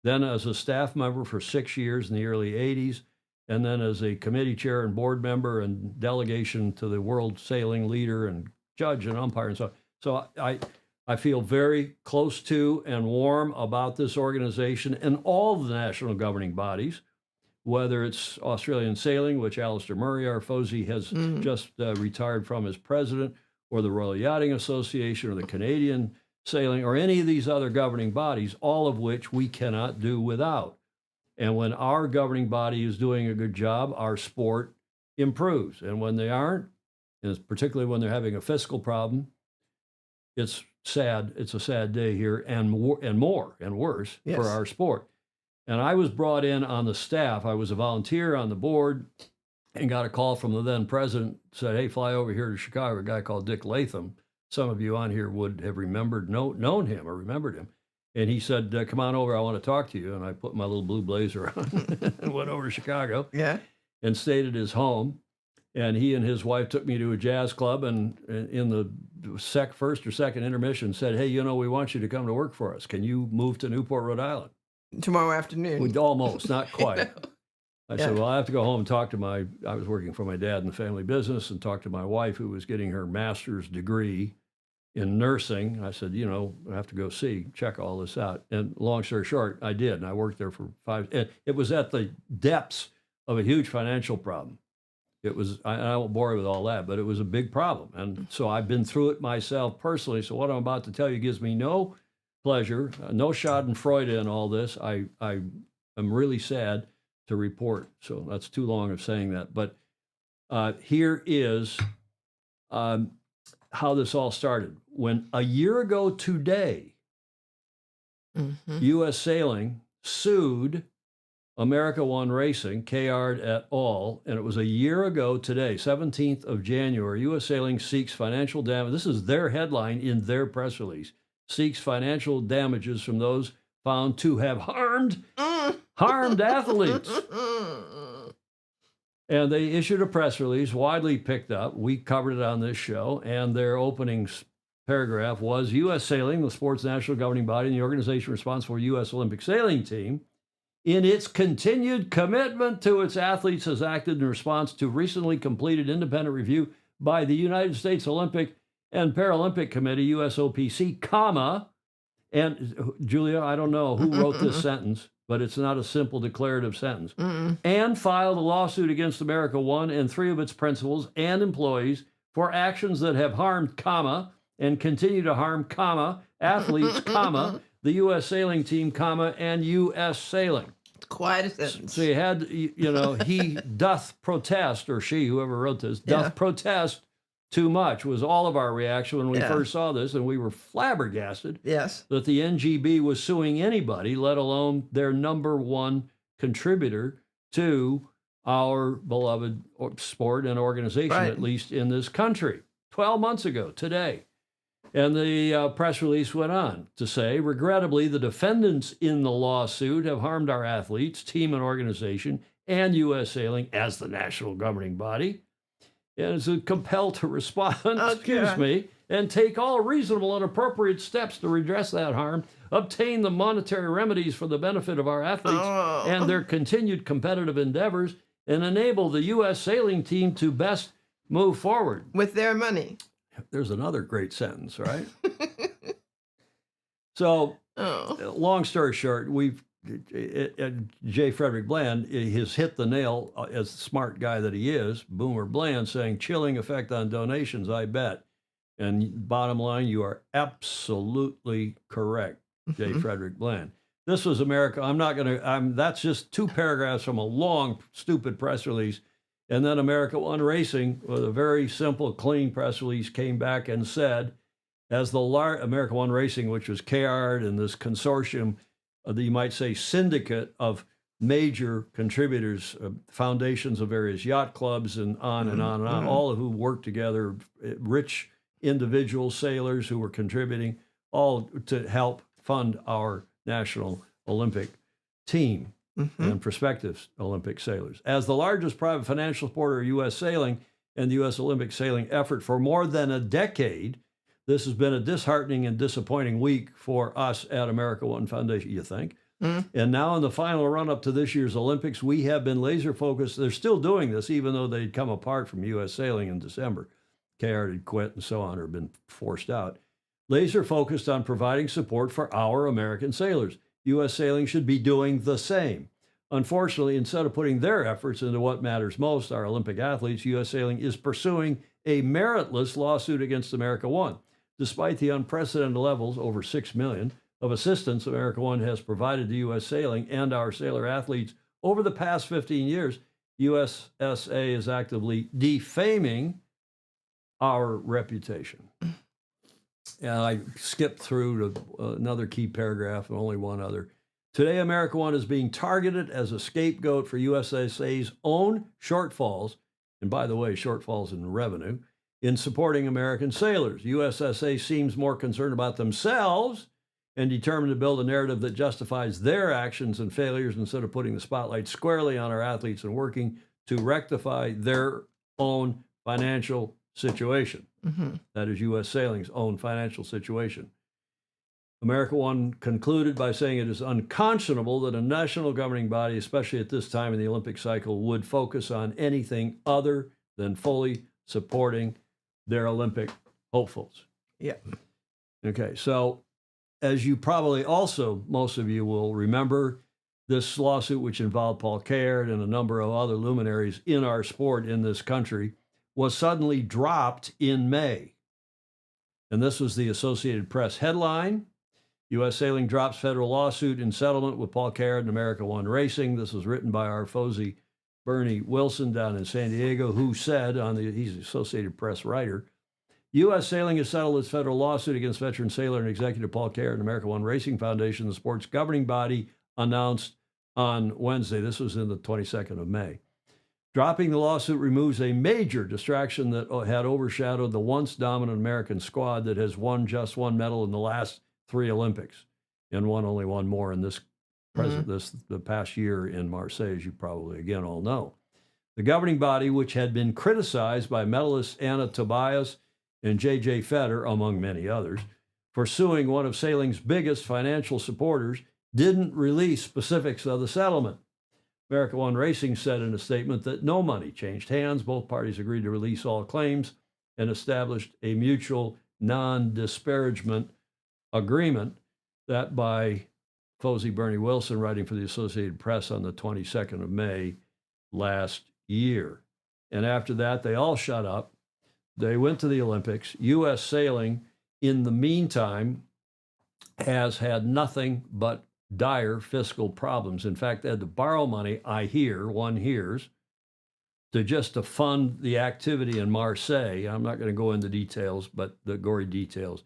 Then as a staff member for 6 years in the early 80s, and then as a committee chair and board member and delegation to the World Sailing Leader and judge and umpire and so on. So I feel very close to and warm about this organization and all the national governing bodies, whether it's Australian Sailing, which Alistair Murray, our FOSI, has just retired from as president, or the Royal Yachting Association, or the Canadian Sailing, or any of these other governing bodies, all of which we cannot do without. And when our governing body is doing a good job, our sport improves. And when they aren't, and particularly when they're having a fiscal problem, it's sad. It's a sad day here, and more and worse for our sport. And I was brought in on the staff. I was a volunteer on the board and got a call from the then president, said, hey, fly over here to Chicago, a guy called Dick Latham. Some of you on here would have known him or remembered him. And he said, come on over, I want to talk to you. And I put my little blue blazer on and went over to Chicago and stayed at his home. And he and his wife took me to a jazz club, and in the first or second intermission said, hey, we want you to come to work for us. Can you move to Newport, Rhode Island? Tomorrow afternoon. Almost, not quite. I said, well, I have to go home and talk to I was working for my dad in the family business, and talk to my wife, who was getting her master's degree in nursing. I said, I have to go check all this out. And long story short, I did. And I worked there for 5, and it was at the depths of a huge financial problem. It was, I won't bore you with all that, but it was a big problem. And so I've been through it myself personally. So what I'm about to tell you gives me no pleasure, no schadenfreude in all this. I am really sad to report. So that's too long of saying that. But here is how this all started. When a year ago today, U.S. Sailing sued America One Racing, Kayard et al., and it was a year ago today, 17th of January. U.S. Sailing seeks financial damage. This is their headline in their press release. Seeks financial damages from those found to have harmed athletes. And they issued a press release, widely picked up. We covered it on this show, and their opening paragraph was, U.S. Sailing, the sport's national governing body and the organization responsible for U.S. Olympic sailing team, in its continued commitment to its athletes, has acted in response to recently completed independent review by the United States Olympic and Paralympic Committee, USOPC, And Julia, I don't know who wrote this sentence, but it's not a simple declarative sentence. And filed a lawsuit against America One and 3 of its principals and employees for actions that have harmed, comma, and continue to harm, comma, athletes, comma, the U.S. sailing team, comma, and U.S. sailing. Quite a sentence. So you had, he doth protest, or she, whoever wrote this, doth protest too much, was all of our reaction when we first saw this, and we were flabbergasted Yes. that the NGB was suing anybody, let alone their number one contributor to our beloved sport and organization, at least in this country, 12 months ago today. And the press release went on to say, regrettably, the defendants in the lawsuit have harmed our athletes, team and organization, and U.S. Sailing as the national governing body, and is compelled to respond, and take all reasonable and appropriate steps to redress that harm, obtain the monetary remedies for the benefit of our athletes and their continued competitive endeavors, and enable the U.S. sailing team to best move forward. With their money. There's another great sentence, right? So, long story short, J. Frederick Bland has hit the nail, as the smart guy that he is, Boomer Bland, saying chilling effect on donations, I bet. And bottom line, you are absolutely correct, J. Frederick Bland. This was America. That's just 2 paragraphs from a long, stupid press release. And then America One Racing, with a very simple, clean press release, came back and said, as the America One Racing, which was CARD and this consortium, you might say syndicate of major contributors, foundations of various yacht clubs and on and on and on, all of who worked together, rich individual sailors who were contributing, all to help fund our national Olympic team and prospective Olympic sailors. As the largest private financial supporter of U.S. sailing and the U.S. Olympic sailing effort for more than a decade, this has been a disheartening and disappointing week for us at America One Foundation, you think? And now in the final run-up to this year's Olympics, we have been laser focused. They're still doing this, even though they'd come apart from U.S. sailing in December. KR had quit and so on, or been forced out. Laser focused on providing support for our American sailors. U.S. sailing should be doing the same. Unfortunately, instead of putting their efforts into what matters most, our Olympic athletes, U.S. sailing is pursuing a meritless lawsuit against America One. Despite the unprecedented levels, over $6 million, of assistance America One has provided to U.S. sailing and our sailor athletes over the past 15 years, USSA is actively defaming our reputation. And I skipped through to another key paragraph and only one other. Today, America One is being targeted as a scapegoat for USSA's own shortfalls, and by the way, shortfalls in revenue, in supporting American sailors. USSA seems more concerned about themselves and determined to build a narrative that justifies their actions and failures instead of putting the spotlight squarely on our athletes and working to rectify their own financial situation. That is U.S. sailing's own financial situation. America One concluded by saying it is unconscionable that a national governing body, especially at this time in the Olympic cycle, would focus on anything other than fully supporting their Olympic hopefuls. Yeah. Okay, so as you probably also, most of you will remember, this lawsuit, which involved Paul Caird and a number of other luminaries in our sport in this country, was suddenly dropped in May. And this was the Associated Press headline. U.S. Sailing drops federal lawsuit in settlement with Paul Caird and America One Racing. This was written by our Fozy Bernie Wilson down in San Diego, who said, he's an Associated Press writer, U.S. Sailing has settled its federal lawsuit against veteran sailor and executive Paul Caird and America One Racing Foundation, the sport's governing body, announced on Wednesday. This was in the 22nd of May. Dropping the lawsuit removes a major distraction that had overshadowed the once dominant American squad that has won just one medal in the last 3 Olympics and only one more in this the past year in Marseille, as you probably again all know. The governing body, which had been criticized by medalists Anna Tobias and J.J. Feder, among many others, for suing one of sailing's biggest financial supporters, didn't release specifics of the settlement. America One Racing said in a statement that no money changed hands. Both parties agreed to release all claims and established a mutual non-disparagement agreement. that by Fosie Bernie Wilson, writing for the Associated Press on the 22nd of May last year. And after that, they all shut up. They went to the Olympics. U.S. sailing, in the meantime, has had nothing but dire fiscal problems. In fact, they had to borrow money, one hears, to fund the activity in Marseille. I'm not going to go into details, but the gory details.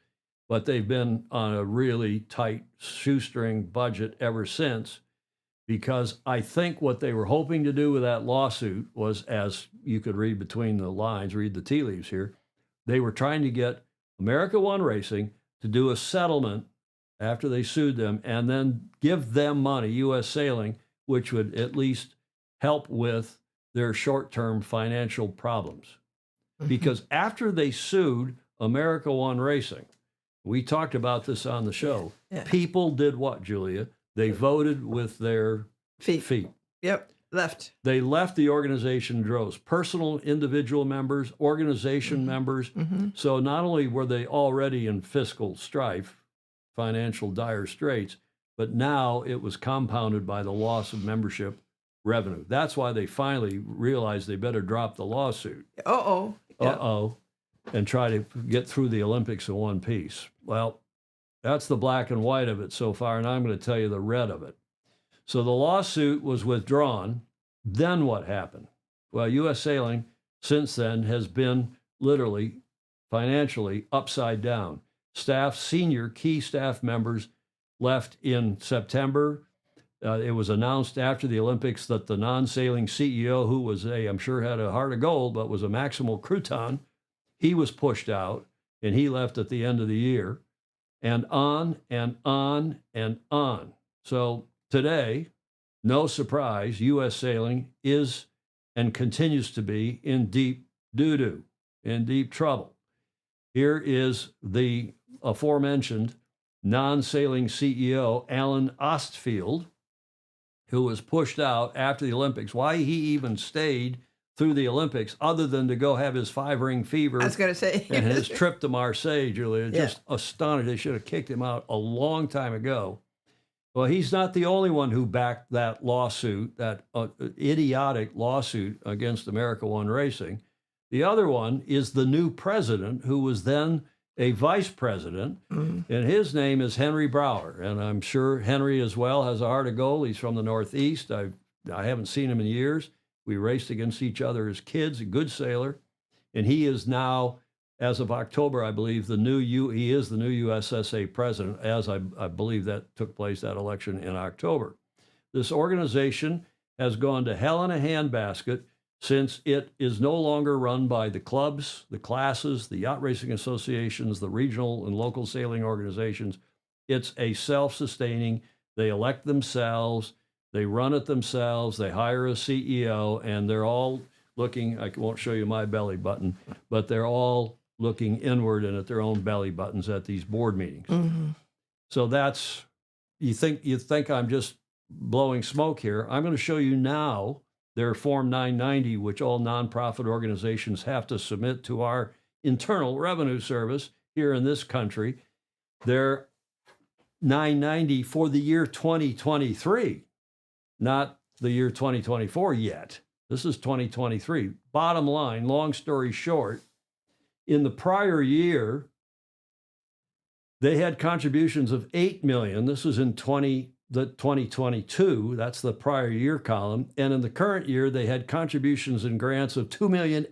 But they've been on a really tight shoestring budget ever since, because I think what they were hoping to do with that lawsuit was, as you could read between the lines, read the tea leaves here, they were trying to get America One Racing to do a settlement after they sued them and then give them money, U.S. Sailing, which would at least help with their short-term financial problems. Because after they sued America One Racing, we talked about this on the show, people did what, Julia? They voted with their feet. Yep, left. They left the organization in droves, personal, individual members, organization members. So not only were they already in fiscal strife, financial dire straits, but now it was compounded by the loss of membership revenue. That's why they finally realized they better drop the lawsuit. And try to get through the Olympics in one piece. Well, that's the black and white of it so far, and I'm going to tell you the red of it. So the lawsuit was withdrawn. Then what happened? Well, U.S. Sailing since then has been literally financially upside down. Senior key staff members left in September. It was announced after the Olympics that the non-sailing CEO, who was I'm sure had a heart of gold, but was a Maximal crouton, he was pushed out, and he left at the end of the year, and on and on and on. So today, no surprise, U.S. Sailing is and continues to be in deep doo-doo, in deep trouble. Here is the aforementioned non-sailing CEO, Alan Ostfield, who was pushed out after the Olympics. Why he even stayed through the Olympics, other than to go have his 5-ring fever. I was going to say. And his trip to Marseille, Julia, just astonished. They should have kicked him out a long time ago. Well, he's not the only one who backed that lawsuit, that idiotic lawsuit against America One Racing. The other one is the new president, who was then a vice president, and his name is Henry Brower. And I'm sure Henry as well has a heart of gold. He's from the Northeast. I haven't seen him in years. We raced against each other as kids, a good sailor. And he is now, as of October, I believe, he is the new USSA president, as I believe that took place, that election in October. This organization has gone to hell in a handbasket since it is no longer run by the clubs, the classes, the yacht racing associations, the regional and local sailing organizations. It's a self-sustaining, they elect themselves, they run it themselves, they hire a CEO, and they're all looking, I won't show you my belly button, but they're all looking inward and at their own belly buttons at these board meetings. So that's, you think I'm just blowing smoke here. I'm going to show you now their Form 990, which all nonprofit organizations have to submit to our Internal Revenue Service here in this country. Their 990 for the year 2023, not the year 2024 yet. This is 2023. Bottom line, long story short, in the prior year, they had contributions of $8 million. This was in 2022, that's the prior year column. And in the current year, they had contributions and grants of $2.8 million.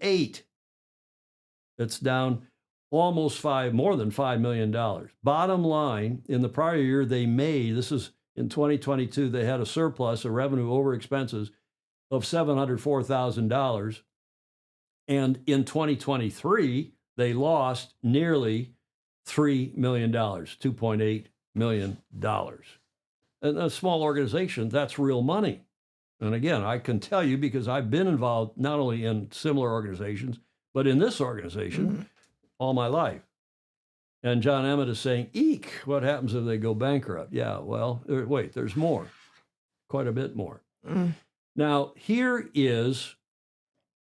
It's down almost more than $5 million. Bottom line, in the prior year, they made, this is in 2022, they had a surplus of revenue over expenses of $704,000. And in 2023, they lost nearly $3 million, $2.8 million. And a small organization, that's real money. And again, I can tell you because I've been involved not only in similar organizations, but in this organization all my life. And Jon Emmett is saying, eek, what happens if they go bankrupt? Yeah, well, wait, there's more, quite a bit more. Now, here is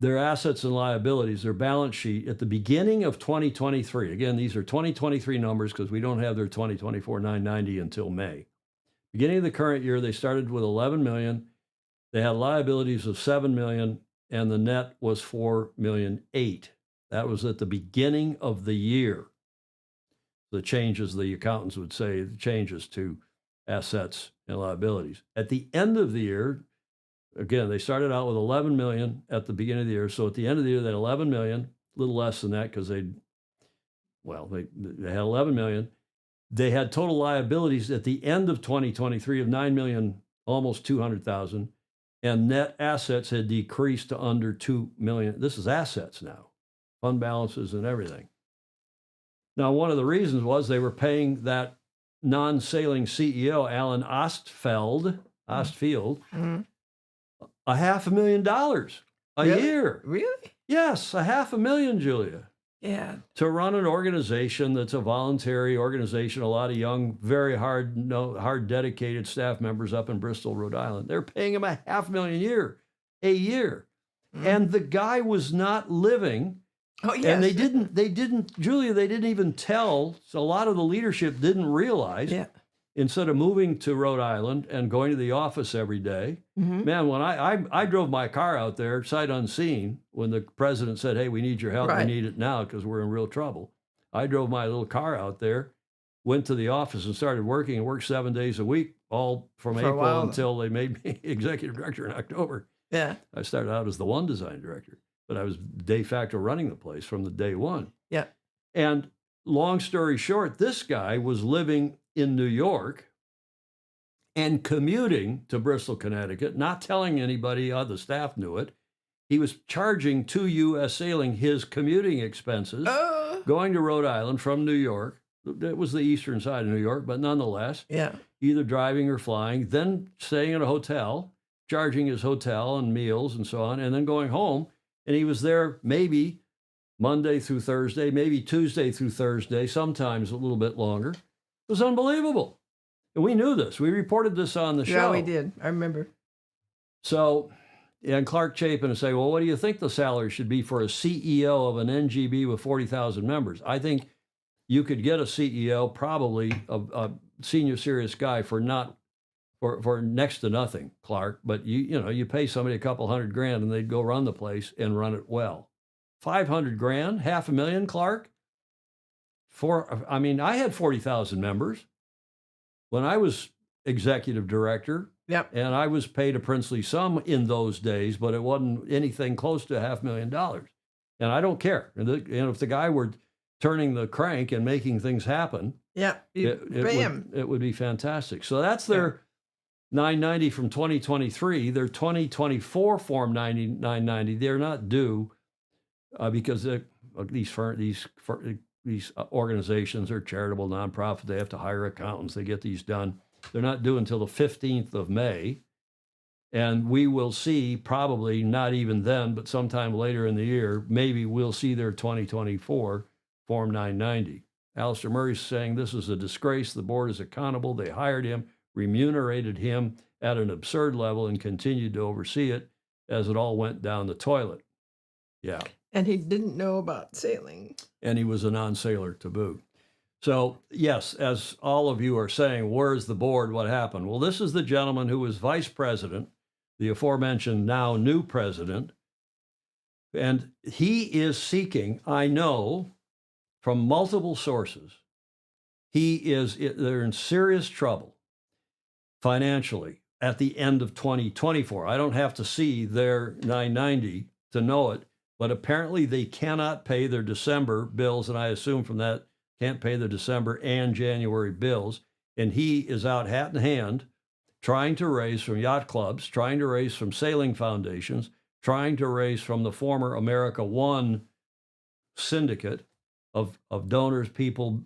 their assets and liabilities, their balance sheet at the beginning of 2023. Again, these are 2023 numbers because we don't have their 2024 990 until May. Beginning of the current year, they started with 11 million. They had liabilities of 7 million, and the net was 4.8 million. That was at the beginning of the year. The changes, the accountants would say, the changes to assets and liabilities. At the end of the year, again, they started out with 11 million at the beginning of the year. So at the end of the year, they had 11 million, a little less than that because they had 11 million. They had total liabilities at the end of 2023 of 9 million, almost 200,000, and net assets had decreased to under 2 million. This is assets now, fund balances and everything. Now, one of the reasons was they were paying that non-sailing CEO, Alan Ostfield, Mm-hmm. $500,000 a Really? year. Really? Yes, $500,000, Julia, Yeah. to run an organization that's a voluntary organization. A lot of young, very hard, dedicated staff members up in Bristol, Rhode Island. They're paying him $500,000 a year, Mhm. and the guy was not living. Oh, yes. And they didn't, Julia, they didn't even tell. So a lot of the leadership didn't realize. Yeah. Instead of moving to Rhode Island and going to the office every day, Mhm. man, when I drove my car out there sight unseen when the president said, "Hey, we need your help. Right. We need it now because we're in real trouble." I drove my little car out there, went to the office and started working and worked 7 days a week, all from For a April while. until they made me executive director in October. Yeah. I started out as the one design director, but I was de facto running the place from the day one. Yeah. And long story short, this guy was living in New York and commuting to Bristol, Connecticut, not telling anybody, the staff knew it. He was charging to U.S. Sailing his commuting expenses, going to Rhode Island from New York. It was the eastern side of New York, but nonetheless, Yeah. either driving or flying, then staying in a hotel, charging his hotel and meals and so on, and then going home. And he was there maybe Monday through Thursday, maybe Tuesday through Thursday, sometimes a little bit longer. It was unbelievable. And we knew this. We reported this on the show. Yeah, we did. I remember. So, and Clark Chapin would say, well, what do you think the salary should be for a CEO of an NGB with 40,000 members? I think you could get a CEO, probably a senior serious guy, for next to nothing, Clark. But you pay somebody a couple $100,000 and they'd go run the place and run it well. $500,000, $500,000, Clark. I had 40,000 members when I was executive director. Yep. And I was paid a princely sum in those days, but it wasn't anything close to $500,000. And I don't care. And if the guy were turning the crank and making things happen, Yeah. it would be fantastic. So that's their 990 from 2023. Their 2024 Form 990, they're not due because these organizations are charitable nonprofit. They have to hire accountants. They get these done. They're not due until the 15th of May. And we will see, probably not even then, but sometime later in the year, maybe we'll see their 2024 Form 990. Alistair Murray's saying this is a disgrace. The board is accountable. They hired him, remunerated him at an absurd level, and continued to oversee it as it all went down the toilet. Yeah. And he didn't know about sailing. And he was a non-sailor to boot. So, yes, as all of you are saying, where's the board? What happened? Well, this is the gentleman who was vice president, the aforementioned now new president. And he is seeking, I know from multiple sources, they're in serious trouble financially at the end of 2024. I don't have to see their 990 to know it, but apparently they cannot pay their December bills, and I assume from that, can't pay the December and January bills. And he is out hat in hand trying to raise from yacht clubs, trying to raise from sailing foundations, trying to raise from the former America One syndicate of donors, people,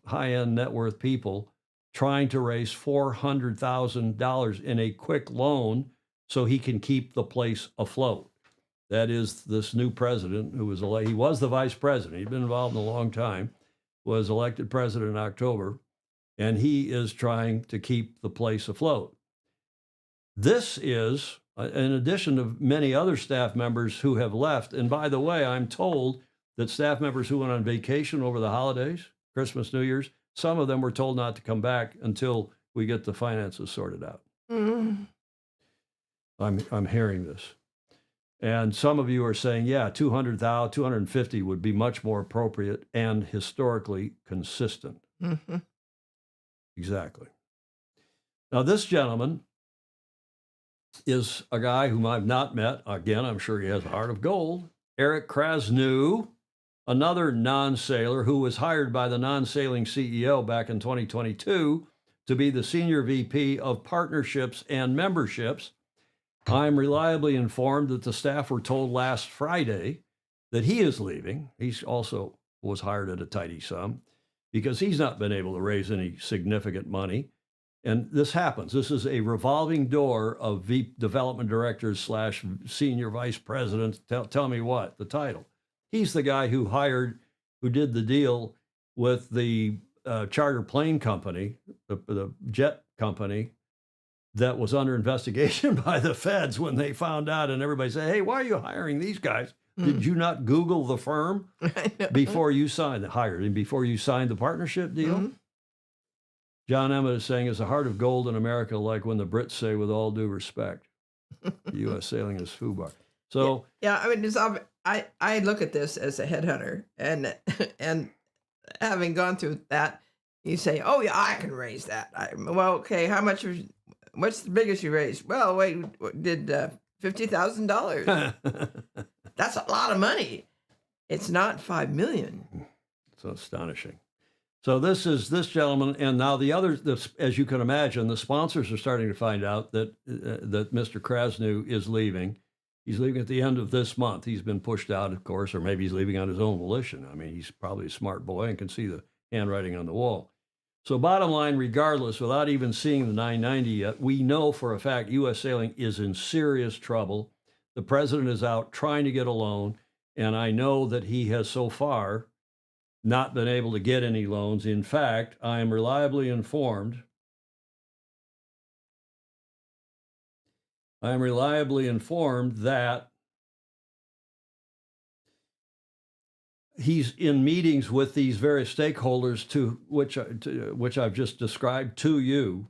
high-end net worth people, trying to raise $400,000 in a quick loan so he can keep the place afloat. That is this new president who was elected. He was the vice president. He'd been involved in a long time, was elected president in October, and he is trying to keep the place afloat. This is in addition to many other staff members who have left. And by the way, I'm told that staff members who went on vacation over the holidays, Christmas, New Year's, some of them were told not to come back until we get the finances sorted out. Mm. I'm hearing this. And some of you are saying, yeah, 200,000, 250 would be much more appropriate and historically consistent. Mm-hmm. Exactly. Now, this gentleman is a guy whom I've not met. Again, I'm sure he has a heart of gold. Eric Krasnow, another non-sailor who was hired by the non-sailing CEO back in 2022 to be the senior VP of partnerships and memberships. I'm reliably informed that the staff were told last Friday that he is leaving. He also was hired at a tidy sum because he's not been able to raise any significant money. And this happens. This is a revolving door of development directors / senior vice presidents. Tell me what, the title. He's the guy who did the deal with the charter plane company, the jet company, that was under investigation by the feds when they found out, and everybody said, hey, why are you hiring these guys? Did you not Google the firm before you signed the partnership deal? Mm-hmm. Jon Emmett is saying it's a heart of gold in America, like when the Brits say, with all due respect, U.S. sailing is FUBAR. So yeah, I mean, I look at this as a headhunter, and having gone through that, you say, oh yeah, I can raise that. Well, okay, how much? What's the biggest you raised? Well, wait, did $50,000? That's a lot of money. It's not $5 million. It's astonishing. So this is this gentleman, and now the others. As you can imagine, the sponsors are starting to find out that Mr. Krasnow is leaving. He's leaving at the end of this month. He's been pushed out, of course, or maybe he's leaving on his own volition. I mean, he's probably a smart boy and can see the handwriting on the wall. So bottom line, regardless, without even seeing the 990 yet, we know for a fact U.S. sailing is in serious trouble. The president is out trying to get a loan, and I know that he has so far not been able to get any loans. In fact, I am reliably informed that he's in meetings with these various stakeholders to which I've just described to you.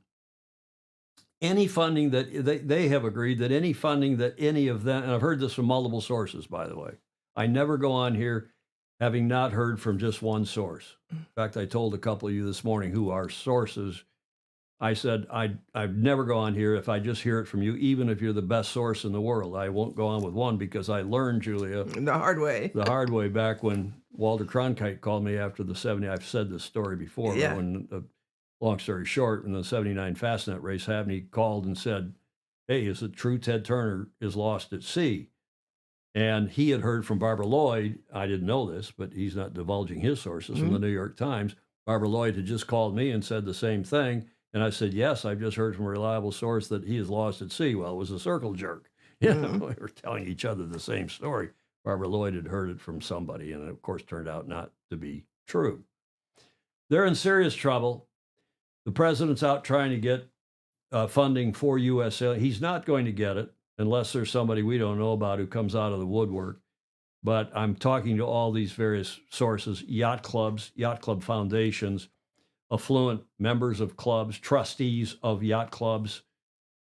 Any funding that they have agreed that any funding that any of them, and I've heard this from multiple sources, by the way. I never go on here having not heard from just one source. In fact, I told a couple of you this morning who are sources. I said, I'd never go on here if I just hear it from you, even if you're the best source in the world. I won't go on with one because I learned, Julia, The hard way back when Walter Cronkite called me after the 70. I've said this story before, Yeah. but when, long story short, when the 79 Fastnet race happened, he called and said, hey, is it true Ted Turner is lost at sea? And he had heard from Barbara Lloyd. I didn't know this, but he's not divulging his sources from the New York Times. Barbara Lloyd had just called me and said the same thing. And I said, yes, I've just heard from a reliable source that he is lost at sea. Well, it was a circle jerk. You know, we were telling each other the same story. Barbara Lloyd had heard it from somebody, and it, of course, turned out not to be true. They're in serious trouble. The president's out trying to get funding for U.S. sailing. He's not going to get it unless there's somebody we don't know about who comes out of the woodwork. But I'm talking to all these various sources, yacht clubs, yacht club foundations, affluent members of clubs, trustees of yacht clubs,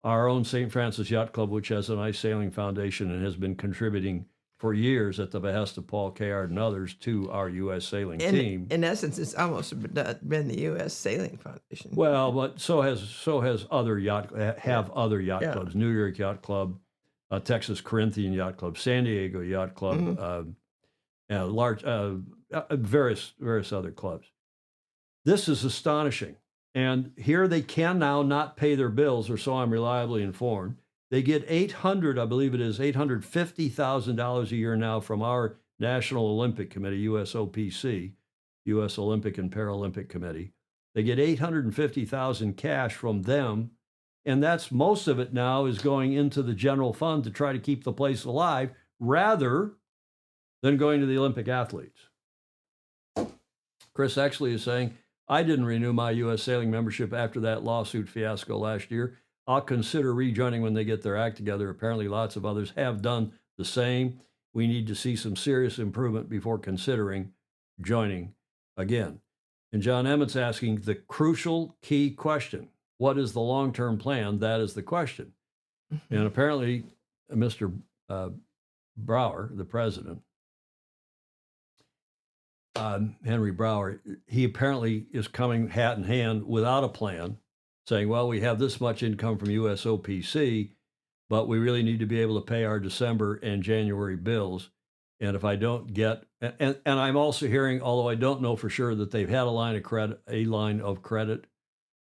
our own St. Francis Yacht Club, which has an ice sailing foundation and has been contributing for years at the behest of Paul Kayard and others to our U.S. sailing team. In essence, it's almost been the U.S. Sailing Foundation. Well, but so has other yacht clubs, New York Yacht Club, Texas Corinthian Yacht Club, San Diego Yacht Club, various other clubs. This is astonishing. And here they can now not pay their bills, or so I'm reliably informed. They get $850,000 a year now from our National Olympic Committee, USOPC, U.S. Olympic and Paralympic Committee. They get $850,000 cash from them, and that's most of it now is going into the general fund to try to keep the place alive, rather than going to the Olympic athletes. Chris Exley is saying, I didn't renew my U.S. sailing membership after that lawsuit fiasco last year. I'll consider rejoining when they get their act together. Apparently, lots of others have done the same. We need to see some serious improvement before considering joining again. And Jon Emmett's asking the crucial key question. What is the long-term plan? That is the question. And apparently, Mr. Brower, the president, Henry Brower, he apparently is coming hat in hand without a plan, saying, well, we have this much income from USOPC, but we really need to be able to pay our December and January bills. And if I don't get, and I'm also hearing, although I don't know for sure, that they've had a line of credit,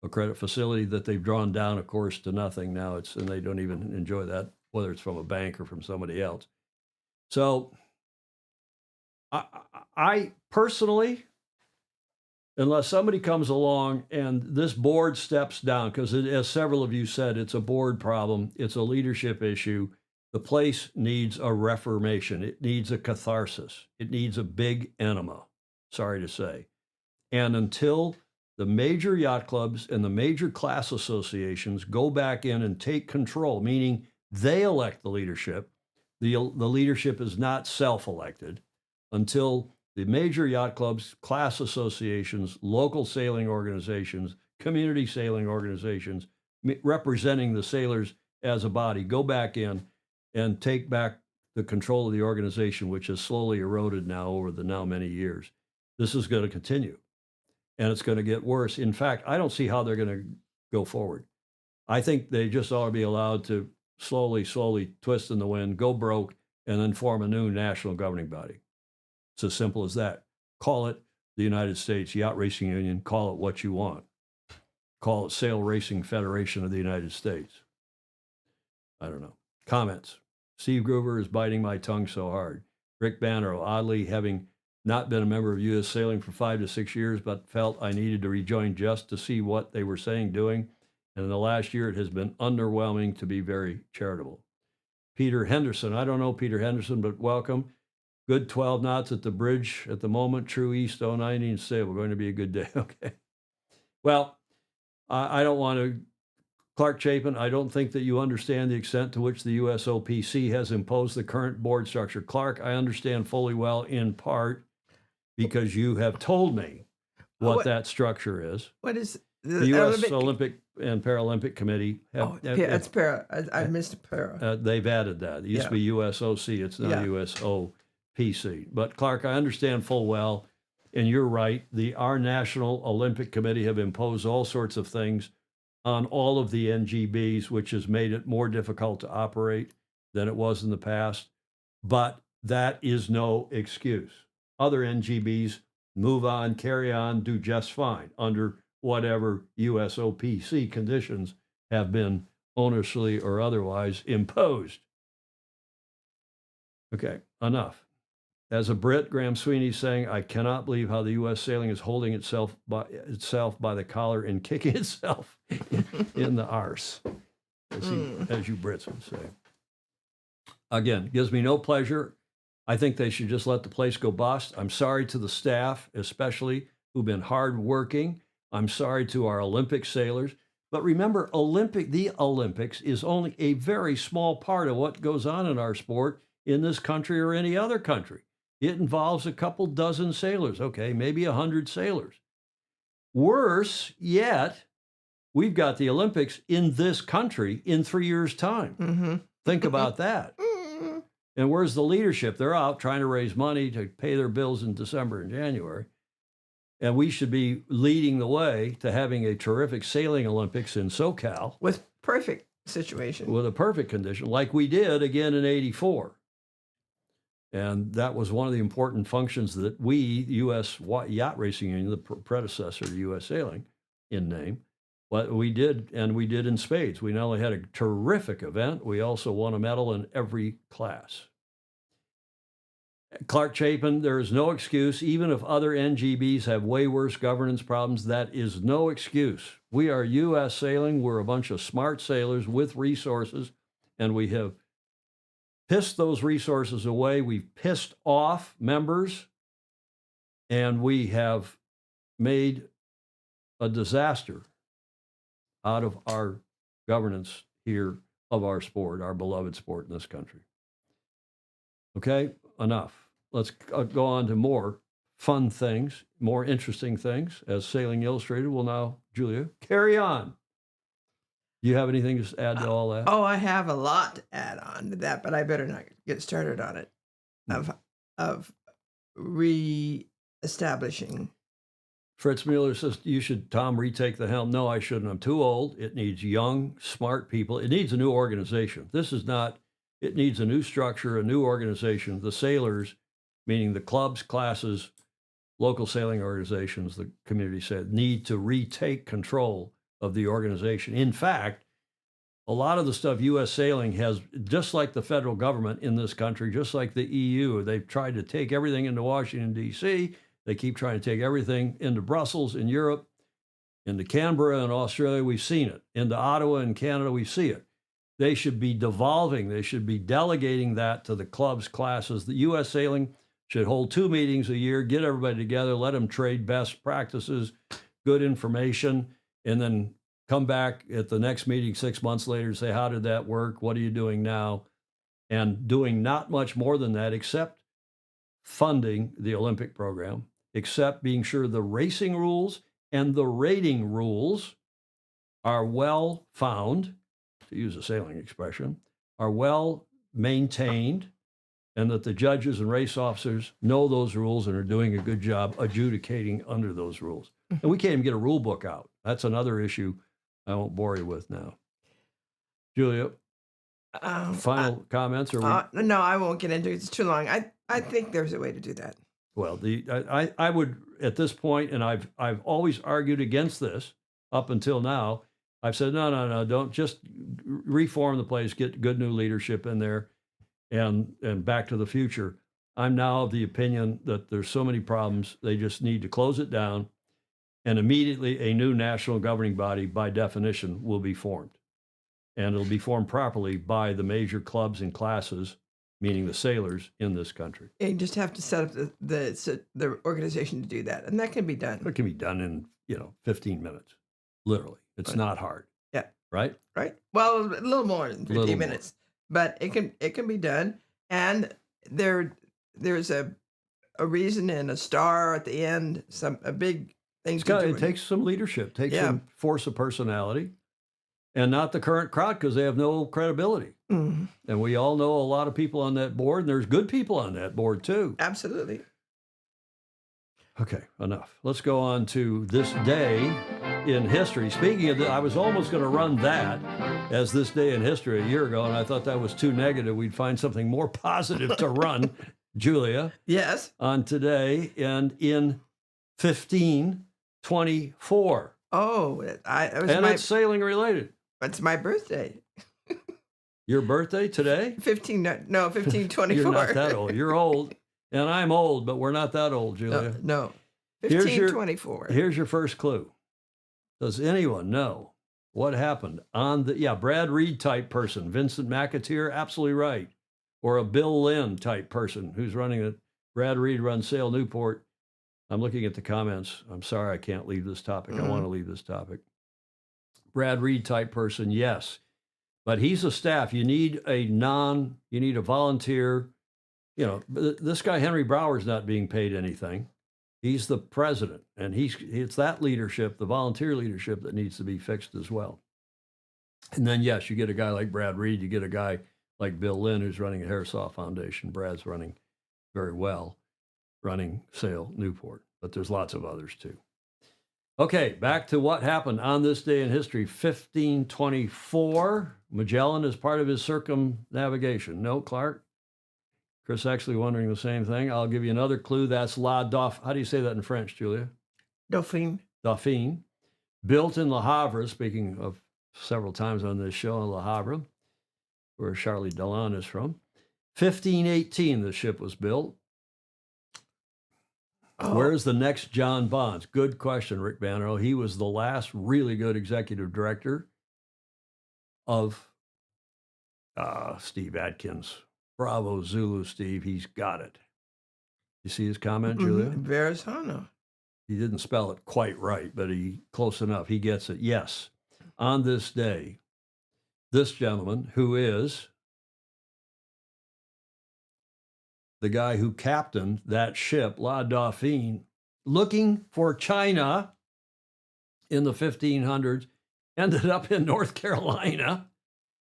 a credit facility that they've drawn down, of course, to nothing now. And they don't even enjoy that, whether it's from a bank or from somebody else. So I personally, unless somebody comes along and this board steps down, because as several of you said, it's a board problem, it's a leadership issue. The place needs a reformation. It needs a catharsis. It needs a big enema, sorry to say. And until the major yacht clubs and the major class associations go back in and take control, meaning they elect the leadership, the leadership is not self-elected, until the major yacht clubs, class associations, local sailing organizations, community sailing organizations, representing the sailors as a body, go back in and take back the control of the organization, which has slowly eroded now over the now many years. This is going to continue, and it's going to get worse. In fact, I don't see how they're going to go forward. I think they just ought to be allowed to slowly twist in the wind, go broke, and then form a new national governing body. It's as simple as that. Call it the United States Yacht Racing Union. Call it what you want. Call it Sail Racing Federation of the United States. I don't know. Comments. Steve Groover is biting my tongue so hard. Rick Banner, oddly having not been a member of U.S. Sailing for 5 to 6 years, but felt I needed to rejoin just to see what they were saying, doing. And in the last year, it has been underwhelming to be very charitable. Peter Henderson. I don't know Peter Henderson, but welcome. Good 12 knots at the bridge at the moment. True east 090 and stable. Going to be a good day. Okay. Well, I don't want to, Clark Chapin, I don't think that you understand the extent to which the USOPC has imposed the current board structure. Clark, I understand fully well in part because you have told me what that structure is. What is the U.S. Olympic and Paralympic Committee? That's para. I missed para. They've added that. It used to be USOC. It's now USOPC. But Clark, I understand full well, and you're right. Our National Olympic Committee have imposed all sorts of things on all of the NGBs, which has made it more difficult to operate than it was in the past. But that is no excuse. Other NGBs move on, carry on, do just fine under whatever USOPC conditions have been onerously or otherwise imposed. Okay, enough. As a Brit, Graham Sweeney's saying, I cannot believe how the U.S. sailing is holding itself by the collar and kicking itself in the arse, as you Brits would say. Again, gives me no pleasure. I think they should just let the place go bust. I'm sorry to the staff, especially, who've been hardworking. I'm sorry to our Olympic sailors. But remember, the Olympics is only a very small part of what goes on in our sport in this country or any other country. It involves a couple dozen sailors, okay, maybe 100 sailors. Worse yet, we've got the Olympics in this country in 3 years' time. Mm-hmm. Think about that. And where's the leadership? They're out trying to raise money to pay their bills in December and January. And we should be leading the way to having a terrific sailing Olympics in SoCal. With perfect situation. With a perfect condition, like we did again in '84. And that was one of the important functions that we, U.S. Yacht Racing Union, the predecessor to U.S. Sailing in name, what we did, and we did in spades. We not only had a terrific event, we also won a medal in every class. Clark Chapin, there is no excuse. Even if other NGBs have way worse governance problems, that is no excuse. We are U.S. Sailing. We're a bunch of smart sailors with resources, and we have pissed those resources away. We've pissed off members, and we have made a disaster out of our governance here of our sport, our beloved sport in this country. Okay, enough. Let's go on to more fun things, more interesting things, as Sailing Illustrated will now, Julia, carry on. Do you have anything to add to all that? Oh, I have a lot to add on to that, but I better not get started on it. Of re-establishing. Fritz Mueller says you should, Tom, retake the helm. No, I shouldn't. I'm too old. It needs young, smart people. It needs a new organization. This is not, it needs a new structure, a new organization. The sailors, meaning the clubs, classes, local sailing organizations, the community said, need to retake control of the organization. In fact, a lot of the stuff U.S. Sailing has, just like the federal government in this country, just like the EU, they've tried to take everything into Washington, D.C. They keep trying to take everything into Brussels in Europe, into Canberra in Australia. We've seen it. Into Ottawa in Canada, we see it. They should be devolving. They should be delegating that to the clubs, classes. The U.S. Sailing should hold 2 meetings a year, get everybody together, let them trade best practices, good information, and then come back at the next meeting 6 months later and say, how did that work? What are you doing now? And doing not much more than that, except funding the Olympic program, except being sure the racing rules and the rating rules are well found, to use a sailing expression, are well maintained, and that the judges and race officers know those rules and are doing a good job adjudicating under those rules. And we can't even get a rule book out. That's another issue I won't bore you with now. Julia, final comments? Or no, I won't get into it. It's too long. I think there's a way to do that. Well, I would, at this point, and I've always argued against this up until now. I've said, no, don't just reform the place, get good new leadership in there, and back to the future. I'm now of the opinion that there's so many problems, they just need to close it down, and immediately a new national governing body, by definition, will be formed. And it'll be formed properly by the major clubs and classes, meaning the sailors in this country. You just have to set up the organization to do that, and that can be done. It can be done in 15 minutes, literally. It's not hard. Yeah. Right. Right. Well, a little more than 15 minutes, but it can be done. And there's a reason and a star at the end. A big thing. It takes some leadership, takes some force of personality, and not the current crowd, because they have no credibility. Mm-hmm. And we all know a lot of people on that board, and there's good people on that board too. Absolutely. Okay, enough. Let's go on to this day in history. Speaking of that, I was almost going to run that as this day in history a year ago, and I thought that was too negative. We'd find something more positive to run, Julia. Yes. On today, and in 1524. Oh, it's sailing related. It's my birthday. Your birthday today? 1524. You're not that old. You're old. And I'm old, but we're not that old, Julia. No. 1524. Here's your first clue. Does anyone know what happened on the, Brad Reed type person, Vincent McAteer, absolutely right. Or a Bill Lynn type person who's running it. Brad Reed runs Sail Newport. I'm looking at the comments. I'm sorry, I can't leave this topic. I want to leave this topic. Brad Reed type person, yes. But he's a staff. You need a volunteer. This guy, Henry Brower's not being paid anything. He's the president, and it's that leadership, the volunteer leadership, that needs to be fixed as well. And then, yes, you get a guy like Brad Reed, you get a guy like Bill Lynn, who's running a Harrisaw Foundation. Brad's running very well, running Sail Newport, but there's lots of others too. Okay, back to what happened on this day in history, 1524. Magellan is part of his circumnavigation. No, Clark? Chris actually wondering the same thing. I'll give you another clue. That's La Dauphine. How do you say that in French, Julia? Dauphine. Dauphine. Built in Le Havre, speaking of several times on this show, in Le Havre, where Charlie Delon is from. 1518, the ship was built. Oh. Where's the next John Bonds? Good question, Rick Banner. He was the last really good executive director of Steve Adkins. Bravo, Zulu, Steve. He's got it. You see his comment, Julia? Verrazano. He didn't spell it quite right, but close enough. He gets it. Yes. On this day, this gentleman, who is the guy who captained that ship, La Dauphine, looking for China in the 1500s, ended up in North Carolina,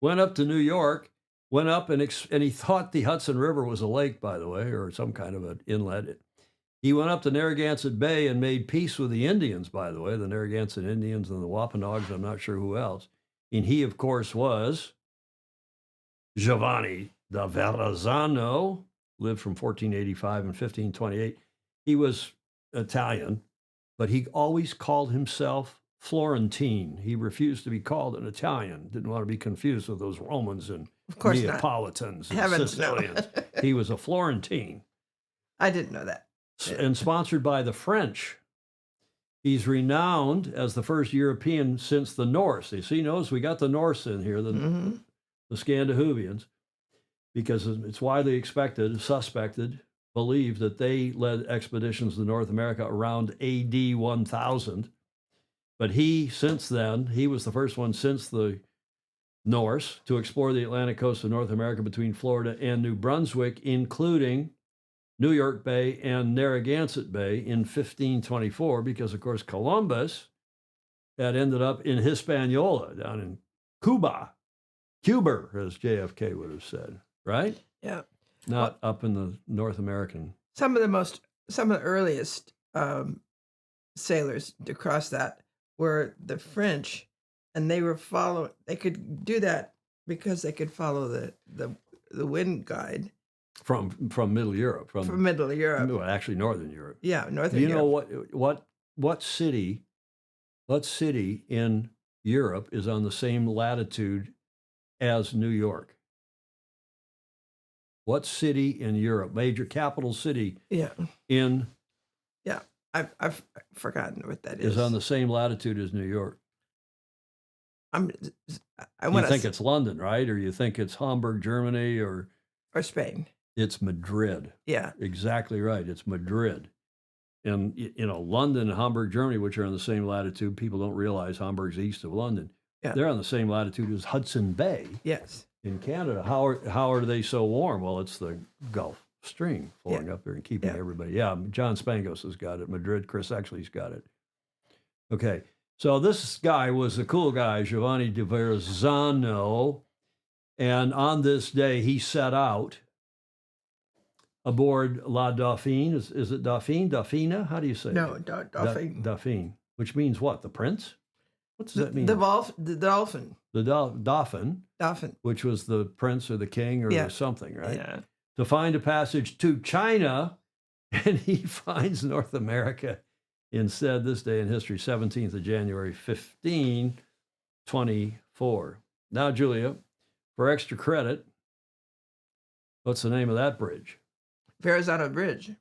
went up to New York, went up and he thought the Hudson River was a lake, by the way, or some kind of an inlet. He went up to Narragansett Bay and made peace with the Indians, by the way, the Narragansett Indians and the Wampanoags, I'm not sure who else. And he, of course, was Giovanni da Verrazzano, lived from 1485 and 1528. He was Italian, but he always called himself Florentine. He refused to be called an Italian, didn't want to be confused with those Romans and Of course not. Neapolitans and Heavens, no. Sicilians. He was a Florentine. I didn't know that. And sponsored by the French. He's renowned as the first European since the Norse. You see, notice we got the Norse in here, the Scandinavians, because it's widely suspected, believed that they led expeditions to North America around AD 1000. But since then, he was the first one since the Norse to explore the Atlantic coast of North America between Florida and New Brunswick, including New York Bay and Narragansett Bay in 1524, because, of course, Columbus had ended up in Hispaniola, down in Cuba, as JFK would have said, right? Yeah. Not up in the North American. Some of the earliest sailors to cross that were the French, and they could do that because they could follow the wind guide From Middle Europe. from Middle Europe. Well, actually, Northern Europe. Yeah, Northern Do you Europe. know what city in Europe is on the same latitude as New York? What city in Europe, major capital city Yeah, in yeah. I've forgotten what that is. is on the same latitude as New York? I You want think to it's London, right? Or you think it's Hamburg, Germany, or or Spain. it's Madrid? Yeah, Exactly right. It's Madrid. And, London and Hamburg, Germany, which are on the same latitude, people don't realize Hamburg's east of London. Yeah. They're on the same latitude as Hudson Bay yes. in Canada. How are they so warm? Well, it's the Gulf Stream flowing up there and keeping Yeah. everybody. Yeah, John Spangos has got it. Madrid, Chris Exley's got it. Okay, so this guy was a cool guy, Giovanni di Verrazzano, and on this day he set out aboard La Dauphine. Is it Dauphine? Dauphina? How do you say No, it? dolphin. Dauphine, which means what? The prince? What does that mean? The dolphin. The Dauphin, Dolphin. which was the prince or the king or Yeah. something, right? Yeah. To find a passage to China, and he finds North America instead this day in history, 17th of January, 1524. Now, Julia, for extra credit, what's the name of that bridge? Verrazano Bridge.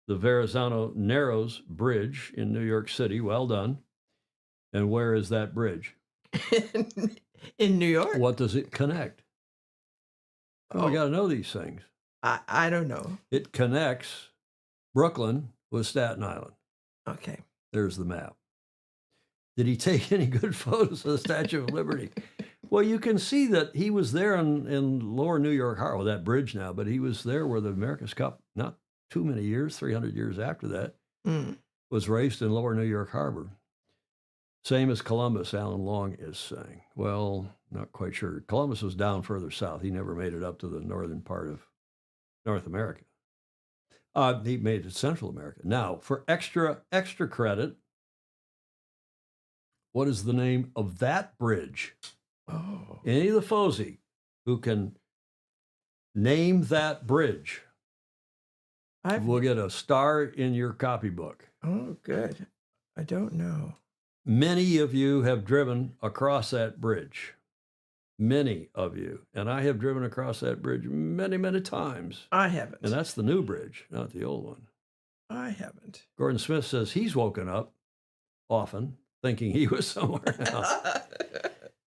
The Verrazano Narrows Bridge in New York City. Well done. And where is that bridge? In New York. What does it connect? Oh, we got to know these things. I don't know. It connects Brooklyn with Staten Island. Okay. There's the map. Did he take any good photos of the Statue of Liberty? Well, you can see that he was there in lower New York Harbor, well, that bridge now, but he was there where the America's Cup, not too many years, 300 years after that, was raced in lower New York Harbor. Same as Columbus, Alan Long is saying. Well, not quite sure. Columbus was down further south. He never made it up to the northern part of North America. He made it to Central America. Now, for extra credit, what is the name of that bridge? Oh. Any of the Fozy who can name that bridge will get a star in your copybook. Oh, good. I don't know. Many of you have driven across that bridge. Many of you. And I have driven across that bridge many, many times. I haven't. And that's the new bridge, not the old one. I haven't. Gordon Smith says he's woken up often thinking he was somewhere else.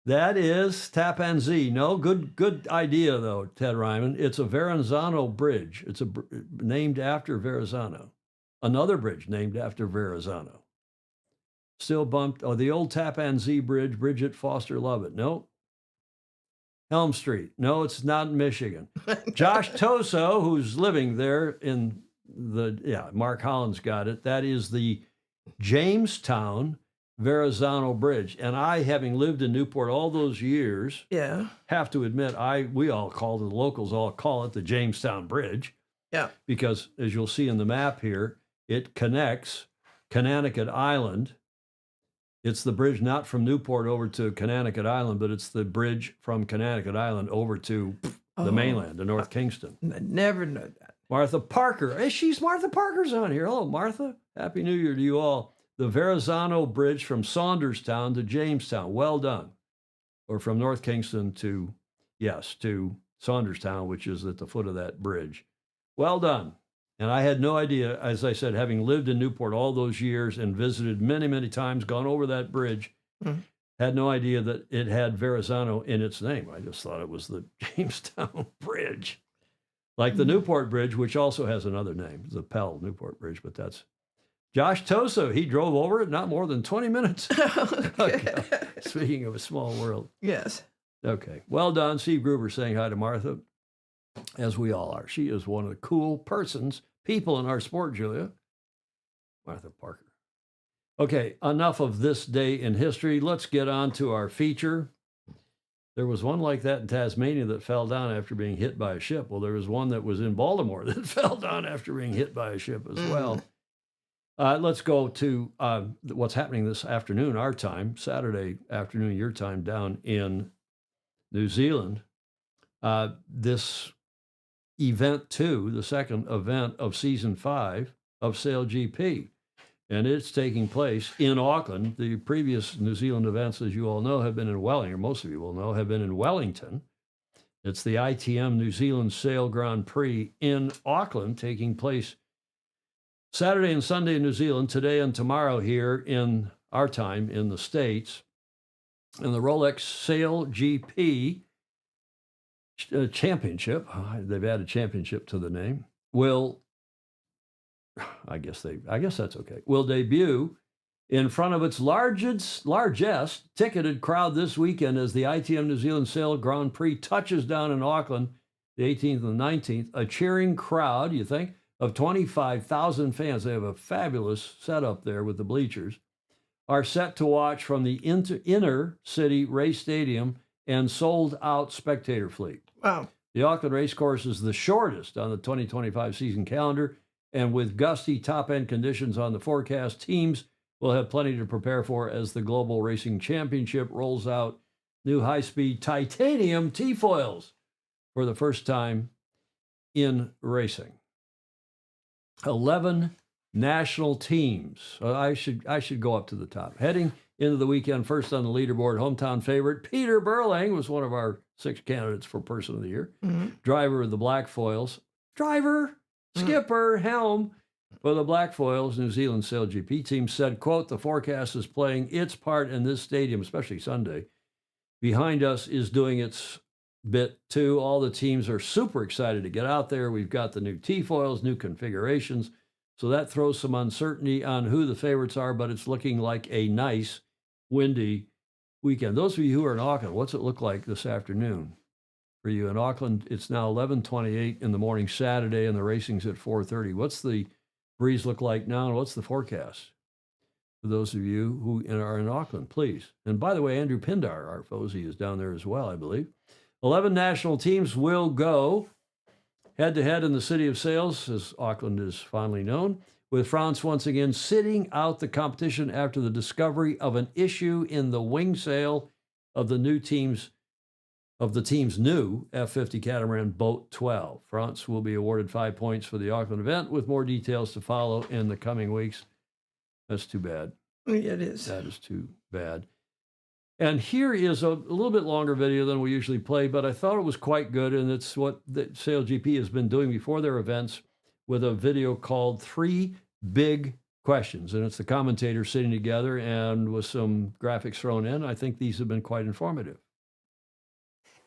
That is Tappan Zee. No, good idea, though, Ted Ryman. It's a Verrazano bridge. It's named after Verrazano. Another bridge named after Verrazano. Still bumped. Oh, the old Tappan Zee Bridge, Bridget Foster Lovett. No. Elm Street. No, it's not in Michigan. Josh Toso, who's living there in Mark Holland's got it. That is the Jamestown Verrazano Bridge. And I, having lived in Newport all those years, have to admit, the locals all call it the Jamestown Bridge. Yeah. Because as you'll see in the map here, it connects Connecticut Island. It's the bridge not from Newport over to Connecticut Island, but it's the bridge from Connecticut Island over to the mainland, to North Kingston. I never knew that. Martha Parker. Hey, Martha Parker's on here. Hello, Martha. Happy New Year to you all. The Verrazano Bridge from Saunderstown to Jamestown. Well done. Or from North Kingston to Saunderstown, which is at the foot of that bridge. Well done. And I had no idea, as I said, having lived in Newport all those years and visited many, many times, gone over that bridge, had no idea that it had Verrazano in its name. I just thought it was the Jamestown Bridge. Like the Newport Bridge, which also has another name, the Pell Newport Bridge, but that's Josh Toso. He drove over it not more than 20 minutes. Okay. Speaking of a small world. Yes. Okay. Well done. Steve Gruber saying hi to Martha, as we all are. She is one of the cool people in our sport, Julia. Martha Parker. Okay, enough of this day in history. Let's get on to our feature. There was one like that in Tasmania that fell down after being hit by a ship. Well, there was one that was in Baltimore that fell down after being hit by a ship as well. Let's go to what's happening this afternoon, our time, Saturday afternoon, your time, down in New Zealand. This event 2, the second event of season 5 of SailGP. And it's taking place in Auckland. The previous New Zealand events, as you all know, have been in Wellington, or most of you will know, have been in Wellington. It's the ITM New Zealand Sail Grand Prix in Auckland, taking place Saturday and Sunday in New Zealand, today and tomorrow here in our time in the States. And the Rolex SailGP Championship, they've added championship to the name, will that's okay, will debut in front of its largest ticketed crowd this weekend as the ITM New Zealand Sail Grand Prix touches down in Auckland the 18th and 19th. A cheering crowd, you think, of 25,000 fans. They have a fabulous setup there with the bleachers, are set to watch from the inner city race stadium and sold-out spectator fleet. Wow. The Auckland Racecourse is the shortest on the 2025 season calendar, and with gusty top-end conditions on the forecast, teams will have plenty to prepare for as the Global Racing Championship rolls out new high-speed titanium T-foils for the first time in racing. 11 national teams. I should go up to the top. Heading into the weekend, first on the leaderboard, hometown favorite Peter Burling was one of our 6 candidates for Person of the Year. Driver of the Black Foils. Skipper, helm for the Black Foils, New Zealand SailGP team said, quote, "The forecast is playing its part in this stadium, especially Sunday. Behind us is doing its bit too. All the teams are super excited to get out there. We've got the new T-foils, new configurations. So that throws some uncertainty on who the favorites are, but it's looking like a nice, windy weekend." Those of you who are in Auckland, what's it look like this afternoon? For you in Auckland, it's now 11:28 in the morning Saturday, and the racing's at 4:30. What's the breeze look like now, and what's the forecast? For those of you who are in Auckland, please. And by the way, Andrew Pindar, our Fozy, is down there as well, I believe. 11 national teams will go head-to-head in the City of Sails, as Auckland is fondly known, with France once again sitting out the competition after the discovery of an issue in the wing sail of the team's new F-50 catamaran Boat 12. France will be awarded 5 points for the Auckland event, with more details to follow in the coming weeks. That's too bad. It is. That is too bad. And here is a little bit longer video than we usually play, but I thought it was quite good, and it's what the SailGP has been doing before their events with a video called 3 Big Questions. And it's the commentators sitting together and with some graphics thrown in. I think these have been quite informative.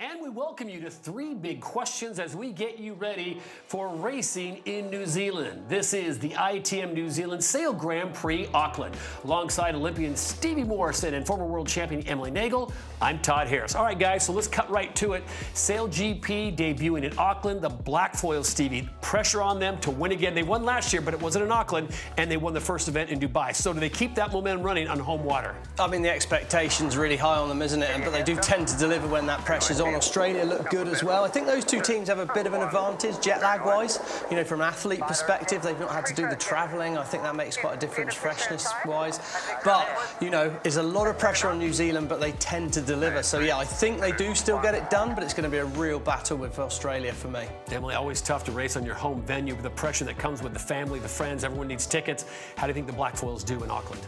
And we welcome you to 3 big questions as we get you ready for racing in New Zealand. This is the ITM New Zealand Sail Grand Prix Auckland. Alongside Olympian Stevie Morrison and former world champion Emily Nagel, I'm Todd Harris. All right, guys, so let's cut right to it. SailGP debuting in Auckland. The Black Foils, Stevie, pressure on them to win again. They won last year, but it wasn't in Auckland, and they won the first event in Dubai. So do they keep that momentum running on home water? I mean, the expectation's really high on them, isn't it? But they do tend to deliver when that pressure's on. Australia look good as well. I think those two teams have a bit of an advantage jet lag wise. You know, from an athlete perspective, they've not had to do the travelling. I think that makes quite a difference freshness wise. But, you know, there's a lot of pressure on New Zealand, but they tend to deliver. So, yeah, I think they do still get it done, but it's going to be a real battle with Australia for me. Emily, always tough to race on your home venue with the pressure that comes with the family, the friends, everyone needs tickets. How do you think the Black Foils do in Auckland?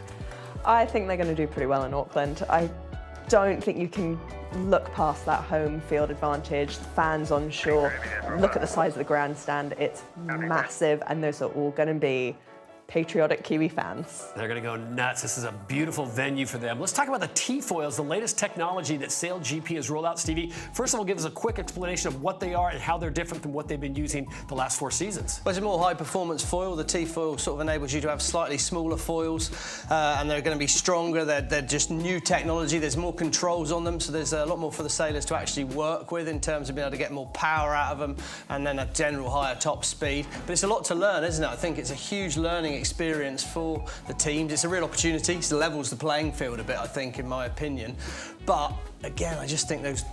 I think they're going to do pretty well in Auckland. I don't think you can look past that home field advantage. The fans on shore, look at the size of the grandstand, it's massive, and those are all going to be patriotic Kiwi fans. They're going to go nuts. This is a beautiful venue for them. Let's talk about the T-foils, the latest technology that SailGP has rolled out. Stevie, first of all, give us a quick explanation of what they are and how they're different from what they've been using the last 4 seasons. Well, it's a more high-performance foil. The T-foil sort of enables you to have slightly smaller foils, and they're going to be stronger. They're just new technology. There's more controls on them, so there's a lot more for the sailors to actually work with in terms of being able to get more power out of them and then a general higher top speed. But it's a lot to learn, isn't it? I think it's a huge learning experience for the teams. It's a real opportunity. It levels the playing field a bit, I think, in my opinion. But again, I just think those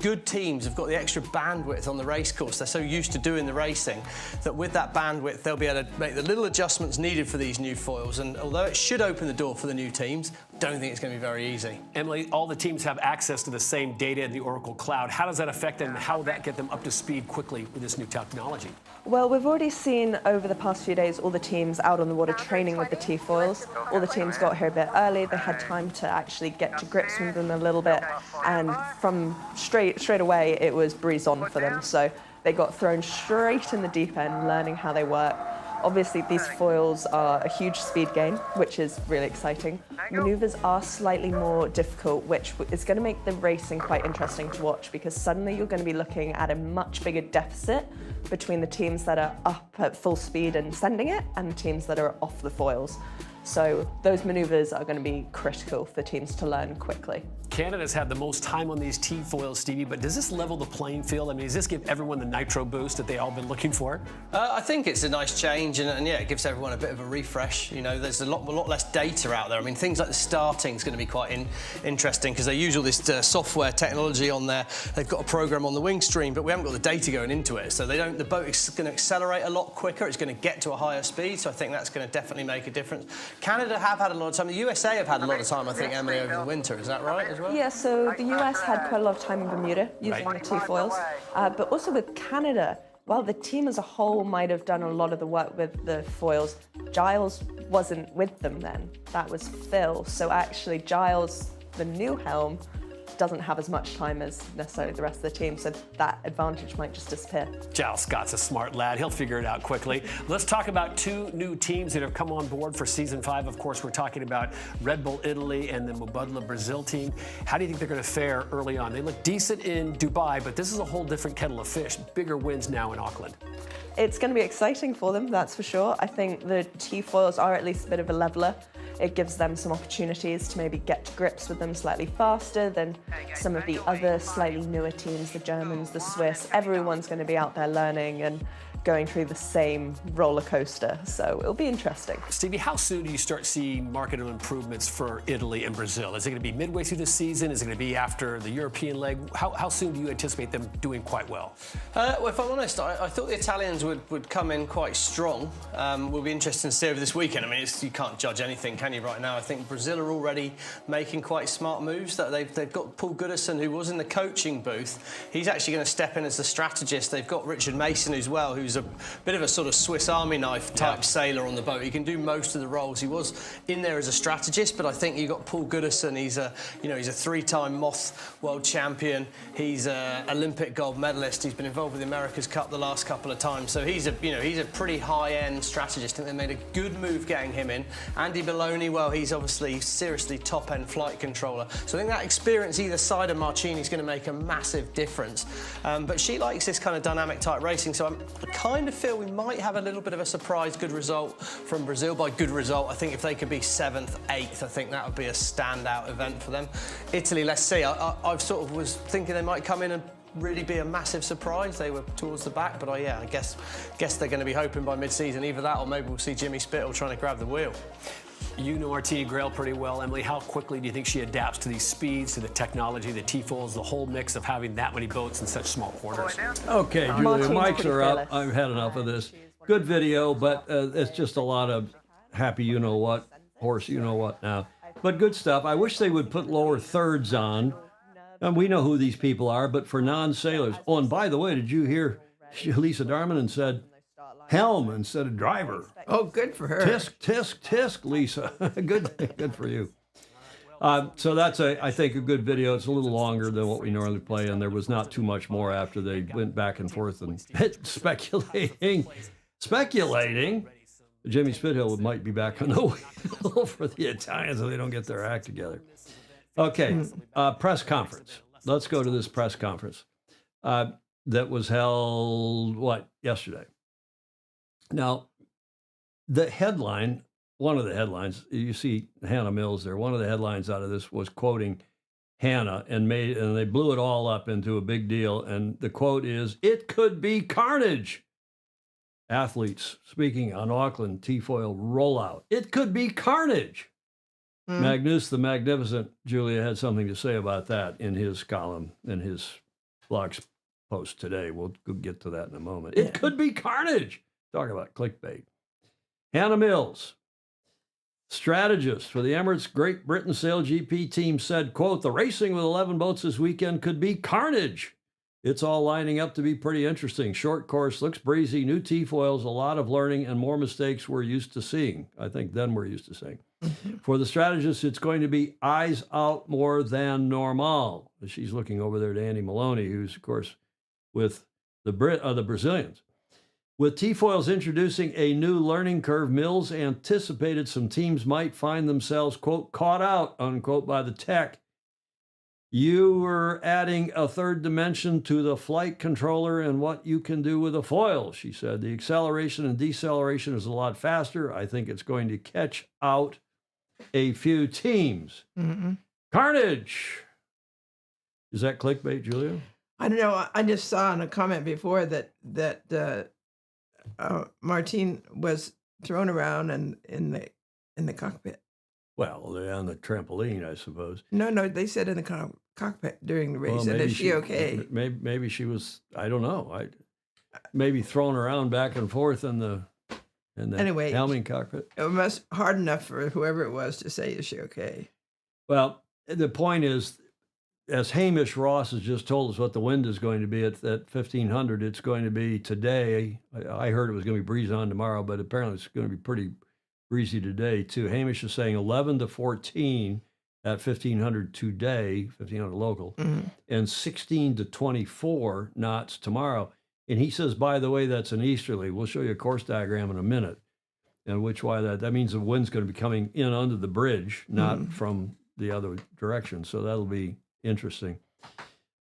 good teams have got the extra bandwidth on the race course. They're so used to doing the racing that with that bandwidth, they'll be able to make the little adjustments needed for these new foils. And although it should open the door for the new teams, I don't think it's going to be very easy. Emily, all the teams have access to the same data in the Oracle Cloud. How does that affect them, and how will that get them up to speed quickly with this new technology? Well, we've already seen over the past few days all the teams out on the water training with the T-foils. All the teams got here a bit early. They had time to actually get to grips with them a little bit, and from straight away it was breeze on for them. So they got thrown straight in the deep end, learning how they work. Obviously, these foils are a huge speed gain, which is really exciting. Maneuvers are slightly more difficult, which is going to make the racing quite interesting to watch, because suddenly you're going to be looking at a much bigger deficit between the teams that are up at full speed and sending it and the teams that are off the foils. So those maneuvers are going to be critical for teams to learn quickly. Canada's had the most time on these T-foils, Stevie, but does this level the playing field? I mean, does this give everyone the nitro boost that they all been looking for? I think it's a nice change, and yeah, it gives everyone a bit of a refresh. You know, there's a lot less data out there. I mean, things like the starting is going to be quite interesting because they use all this software technology on there. They've got a program on the wing stream, but we haven't got the data going into it, so the boat is going to accelerate a lot quicker. It's going to get to a higher speed, so I think that's going to definitely make a difference. Canada have had a lot of time. The USA have had a lot of time, I think, Emily, over the winter. Is that right as well? Yeah, so the US had quite a lot of time in Bermuda using the T-foils, but also with Canada, while the team as a whole might have done a lot of the work with the foils, Giles wasn't with them then. That was Phil. So actually Giles, the new helm, doesn't have as much time as necessarily the rest of the team, so that advantage might just disappear. Giles Scott's a smart lad. He'll figure it out quickly. Let's talk about 2 new teams that have come on board for Season 5. Of course, we're talking about Red Bull Italy and the Mubadala Brazil team. How do you think they're going to fare early on? They look decent in Dubai, but this is a whole different kettle of fish. Bigger wins now in Auckland. It's going to be exciting for them, that's for sure. I think the T-foils are at least a bit of a leveler. It gives them some opportunities to maybe get to grips with them slightly faster than some of the other slightly newer teams, the Germans, the Swiss. Everyone's going to be out there learning and going through the same roller coaster, so it'll be interesting. Stevie, how soon do you start seeing market improvements for Italy and Brazil? Is it going to be midway through the season? Is it going to be after the European leg? How soon do you anticipate them doing quite well? Well, if I'm honest, I thought the Italians would come in quite strong. Will be interesting to see over this weekend. I mean, you can't judge anything, can you, right now? I think Brazil are already making quite smart moves. That they've got Paul Goodison, who was in the coaching booth. He's actually going to step in as the strategist. They've got Richard Mason as well, who's who's a bit of a sort of Swiss Army knife type sailor on the boat. He can do most of the roles. He was in there as a strategist, but I think you got Paul Goodison. He's a, he's a 3-time Moth world champion. He's a Olympic gold medalist. He's been involved with the America's Cup the last couple of times. So he's a, he's a pretty high-end strategist. I think they made a good move getting him in. Andy Belloni, well, he's obviously seriously top-end flight controller. So I think that experience either side of Marcini's going to make a massive difference. But she likes this kind of dynamic type racing, so I kind of feel we might have a little bit of a surprise good result from Brazil. By good result, I think if they could be 7th, 8th, I think that would be a standout event for them. Italy, let's see. I've sort of was thinking they might come in and really be a massive surprise. They were towards the back, but I guess they're going to be hoping by mid-season either that or maybe we'll see Jimmy Spittle trying to grab the wheel. You know Martina Grail pretty well, Emily. How quickly do you think she adapts to these speeds, to the technology, the T-foils, the whole mix of having that many boats in such small quarters? Okay, Julia, Martina's mics pretty are up. fearless. I've had enough of this. Good video, but it's just a lot of happy you-know-what, horse you-know-what now. But good stuff. I wish they would put lower thirds on. And we know who these people are, but for non-sailors. Oh, and by the way, did you hear Lisa Darmanin said helm instead of driver? Oh, good for her. Tisk, tisk, tisk, Lisa. Good for you. So that's, I think, a good video. It's a little longer than what we normally play, and there was not too much more after they went back and forth and speculating. Jimmy Spithill might be back on the wheel for the Italians if they don't get their act together. Okay, press conference. Let's go to this press conference that was held, yesterday. Now, the headline, one of the headlines, you see Hannah Mills there, one of the headlines out of this was quoting Hannah and they blew it all up into a big deal. And the quote is, "It could be carnage." Athletes speaking on Auckland T-foil rollout. It could be carnage. Magnus the Magnificent, Julia, had something to say about that in his column, in his blog post today. We'll get to that in a moment. It could be carnage. Talk about clickbait. Hannah Mills, strategist for the Emirates Great Britain SailGP team, said, quote, "The racing with 11 boats this weekend could be carnage. It's all lining up to be pretty interesting. Short course, looks breezy, new T-foils, a lot of learning, and more mistakes we're used to seeing." I think then we're used to seeing. For the strategist, it's going to be eyes out more than normal. She's looking over there to Andy Maloney, who's, of course, with the Brazilians. With T-foils introducing a new learning curve, Mills anticipated some teams might find themselves, quote, caught out, unquote, by the tech. "You were adding a third dimension to the flight controller and what you can do with a foil," she said. "The acceleration and deceleration is a lot faster. I think it's going to catch out a few teams." Carnage. Is that clickbait, Julia? I don't know. I just saw in a comment before that Martine was thrown around and in the cockpit. Well, they're on the trampoline, I suppose. No, they said in the cockpit during the race. Well, and maybe is she okay? Maybe she was. I don't know. Maybe thrown around back and forth in the Anyway, helming cockpit. It was hard enough for whoever it was to say, "Is she okay?" Well, the point is, as Hamish Ross has just told us what the wind is going to be at 1500, it's going to be today. I heard it was going to be breeze on tomorrow, but apparently it's going to be pretty breezy today too. Hamish is saying 11 to 14 at 1500 today, 1500 local, and 16 to 24 knots tomorrow. And he says, by the way, that's an easterly. We'll show you a course diagram in a minute, and that means the wind's going to be coming in under the bridge, not from the other direction. So that'll be interesting.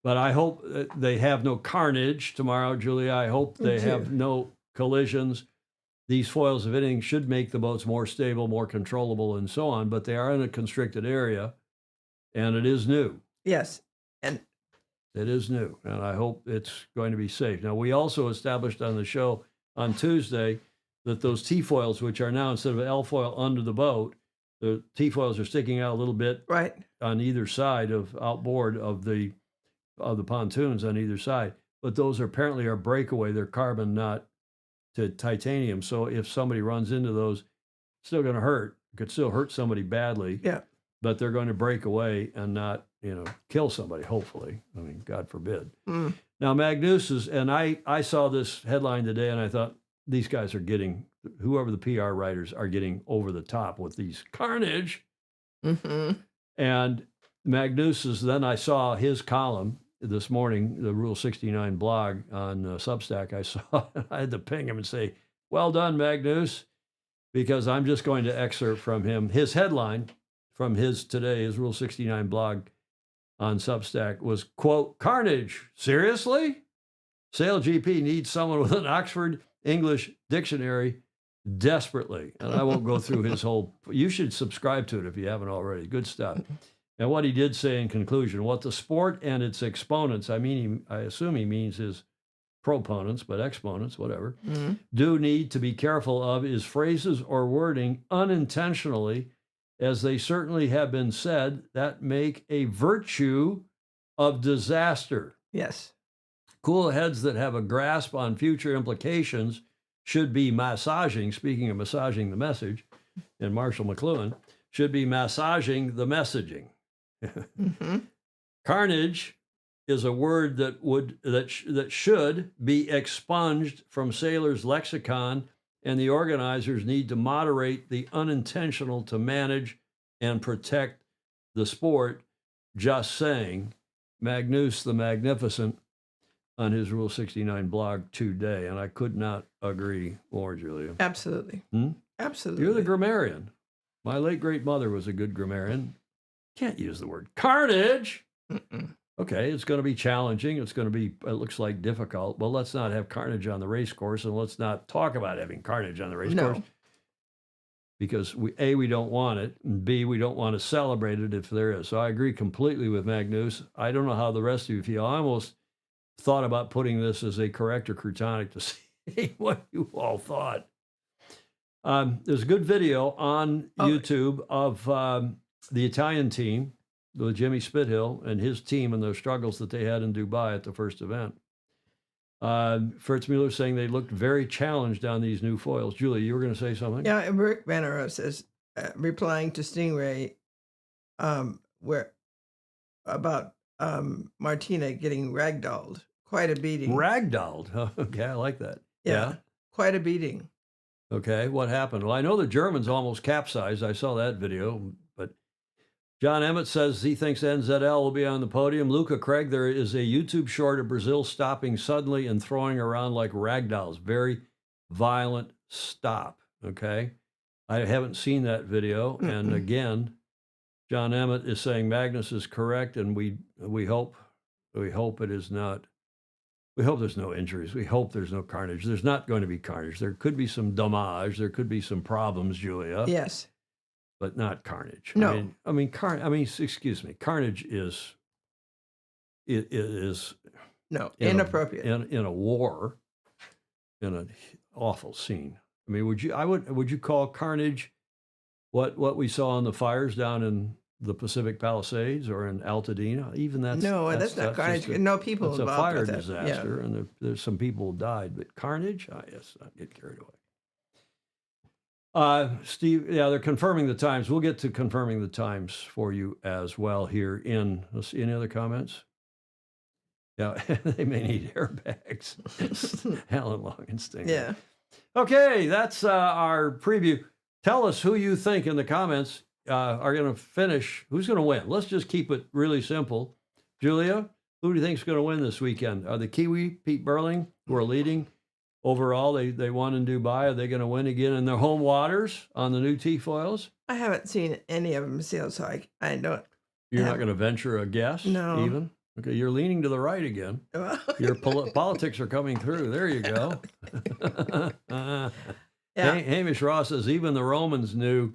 But I hope they have no carnage tomorrow, Julia. I hope they have no collisions. These foils, if anything, should make the boats more stable, more controllable, and so on. But they are in a constricted area, and it is new. Yes, and it is new, and I hope it's going to be safe. Now, we also established on the show on Tuesday that those T-foils, which are now instead of L-foil under the boat, the T-foils are sticking out a little bit on either side of outboard of the pontoons on either side. But those apparently are breakaway. They're carbon, not to titanium. So if somebody runs into those, it's still going to hurt. It could still hurt somebody badly. Yeah. But they're going to break away and not, kill somebody, hopefully. I mean, God forbid. Now, Magnus is, and I saw this headline today and I thought, these guys are getting, whoever the PR writers are getting over the top with these carnage. And Magnus is, then I saw his column this morning, the Rule 69 blog on Substack. I saw, I had to ping him and say, well done, Magnus, because I'm just going to excerpt from him. His headline from his Rule 69 blog on Substack was, quote, "Carnage, seriously? SailGP needs someone with an Oxford English dictionary desperately." And I won't go through his whole, you should subscribe to it if you haven't already. Good stuff. And what he did say in conclusion, what the sport and its exponents, I assume he means his proponents, but exponents, whatever, do need to be careful of is phrases or wording unintentionally, as they certainly have been said, that make a virtue of disaster. Yes. Cool heads that have a grasp on future implications should be massaging, speaking of massaging the message, and Marshall McLuhan, should be massaging the messaging. Carnage is a word that should be expunged from sailors' lexicon, and the organizers need to moderate the unintentional to manage and protect the sport. Just saying. Magnus the Magnificent on his Rule 69 blog today, and I could not agree more, Julia. Absolutely. Absolutely. You're the grammarian. My late great mother was a good grammarian. Can't use the word carnage. Okay, it's going to be challenging. It's going to be, it looks like difficult. Well, let's not have carnage on the race course, and let's not talk about having carnage on the race course. Because we don't want it, and B, we don't want to celebrate it if there is. So I agree completely with Magnus. I don't know how the rest of you feel. I almost thought about putting this as a corrector crutonic to see what you all thought. There's a good video on YouTube of the Italian team with Jimmy Spithill and his team and the struggles that they had in Dubai at the first event. Fritz Mueller saying they looked very challenged on these new foils. Julie, you were going to say something? Yeah, and Rick Banneros says, replying to Stingray, about Martina getting ragdolled. Quite a beating. Ragdolled? Okay, I like that. Yeah, quite a beating. Okay, what happened? Well, I know the Germans almost capsized. I saw that video, but Jon Emmett says he thinks NZL will be on the podium. Luca Craig, there is a YouTube short of Brazil stopping suddenly and throwing around like ragdolls. Very violent stop, okay? I haven't seen that video. And again, Jon Emmett is saying Magnus is correct, and we hope it is not. We hope there's no injuries. We hope there's no carnage. There's not going to be carnage. There could be some damage. There could be some problems, Julia. Yes. But not carnage. No. Excuse me. Carnage is inappropriate. In a war, in an awful scene. I mean, would you call carnage what we saw in the fires down in the Pacific Palisades or in Altadena? Even that's not carnage. No people involved. It's a fire with disaster, and there's some people who died. But carnage, yes, not get carried away. Steve, yeah, they're confirming the times. We'll get to confirming the times for you as well here in, let's see, any other comments? Yeah, they may need airbags. Alan Longenstein. Yeah. Okay, that's our preview. Tell us who you think in the comments are going to finish. Who's going to win? Let's just keep it really simple. Julia, who do you think is going to win this weekend? Are the Kiwi, Pete Burling, who are leading? Overall, they won in Dubai. Are they going to win again in their home waters on the new T-foils? I haven't seen any of them sail, so I don't. You're not going to venture a guess? No. Even? Okay, you're leaning to the right again. Your politics are coming through. There you go. Hamish Ross says, even the Romans knew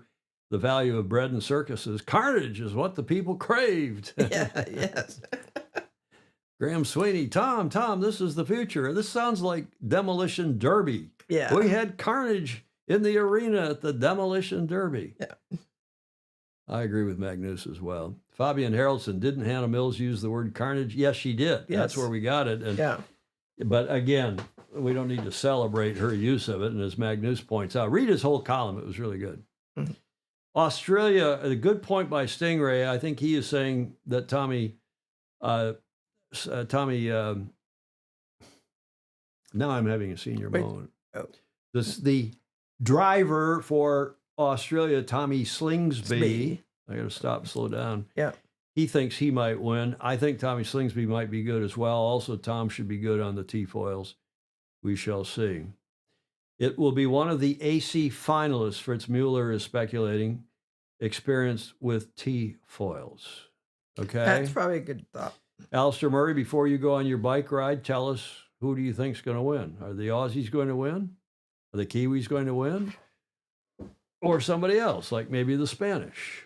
the value of bread and circuses. Carnage is what the people craved. Yes. Graham Sweeney, Tom, this is the future. This sounds like Demolition Derby. Yeah. We had carnage in the arena at the Demolition Derby. Yeah. I agree with Magnus as well. Fabian Haraldson, didn't Hannah Mills use the word carnage? Yes, she did. Yes. That's where we got it. And, but again, we don't need to celebrate her use of it. And as Magnus points out, read his whole column. It was really good. Mm-hmm. Australia, a good point by Stingray. I think he is saying that Tommy Tommy, now I'm having a senior moment. Oh. The driver for Australia, Tommy Slingsby. I got to stop and slow down. Yeah. He thinks he might win. I think Tommy Slingsby might be good as well. Also, Tom should be good on the T-foils. We shall see. It will be one of the AC finalists. Fritz Mueller is speculating, experienced with T-foils. Okay? That's probably a good thought. Alistair Murray, before you go on your bike ride, tell us, who do you think's going to win? Are the Aussies going to win? Are the Kiwis going to win? Or somebody else, like maybe the Spanish?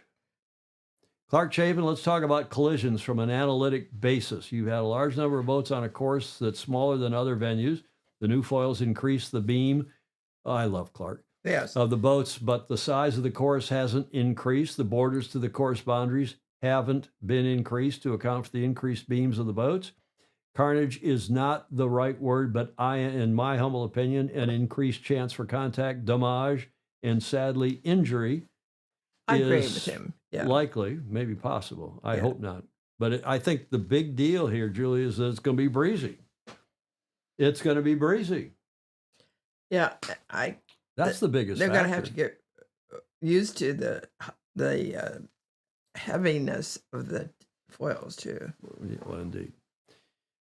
Clark Chapin, let's talk about collisions from an analytic basis. You've had a large number of boats on a course that's smaller than other venues. The new foils increase the beam. Oh, I love Clark. Yes. Of the boats, but the size of the course hasn't increased. The borders to the course boundaries haven't been increased to account for the increased beams of the boats. Carnage is not the right word, but in my humble opinion, an increased chance for contact, damage, and sadly injury I agree is with him. Yeah. likely, maybe possible. I hope not. But I think the big deal here, Julie, is that it's going to be breezy. It's going to be breezy. Yeah. That's the biggest They're factor. going to have to get used to the heaviness of the foils too. Well, indeed.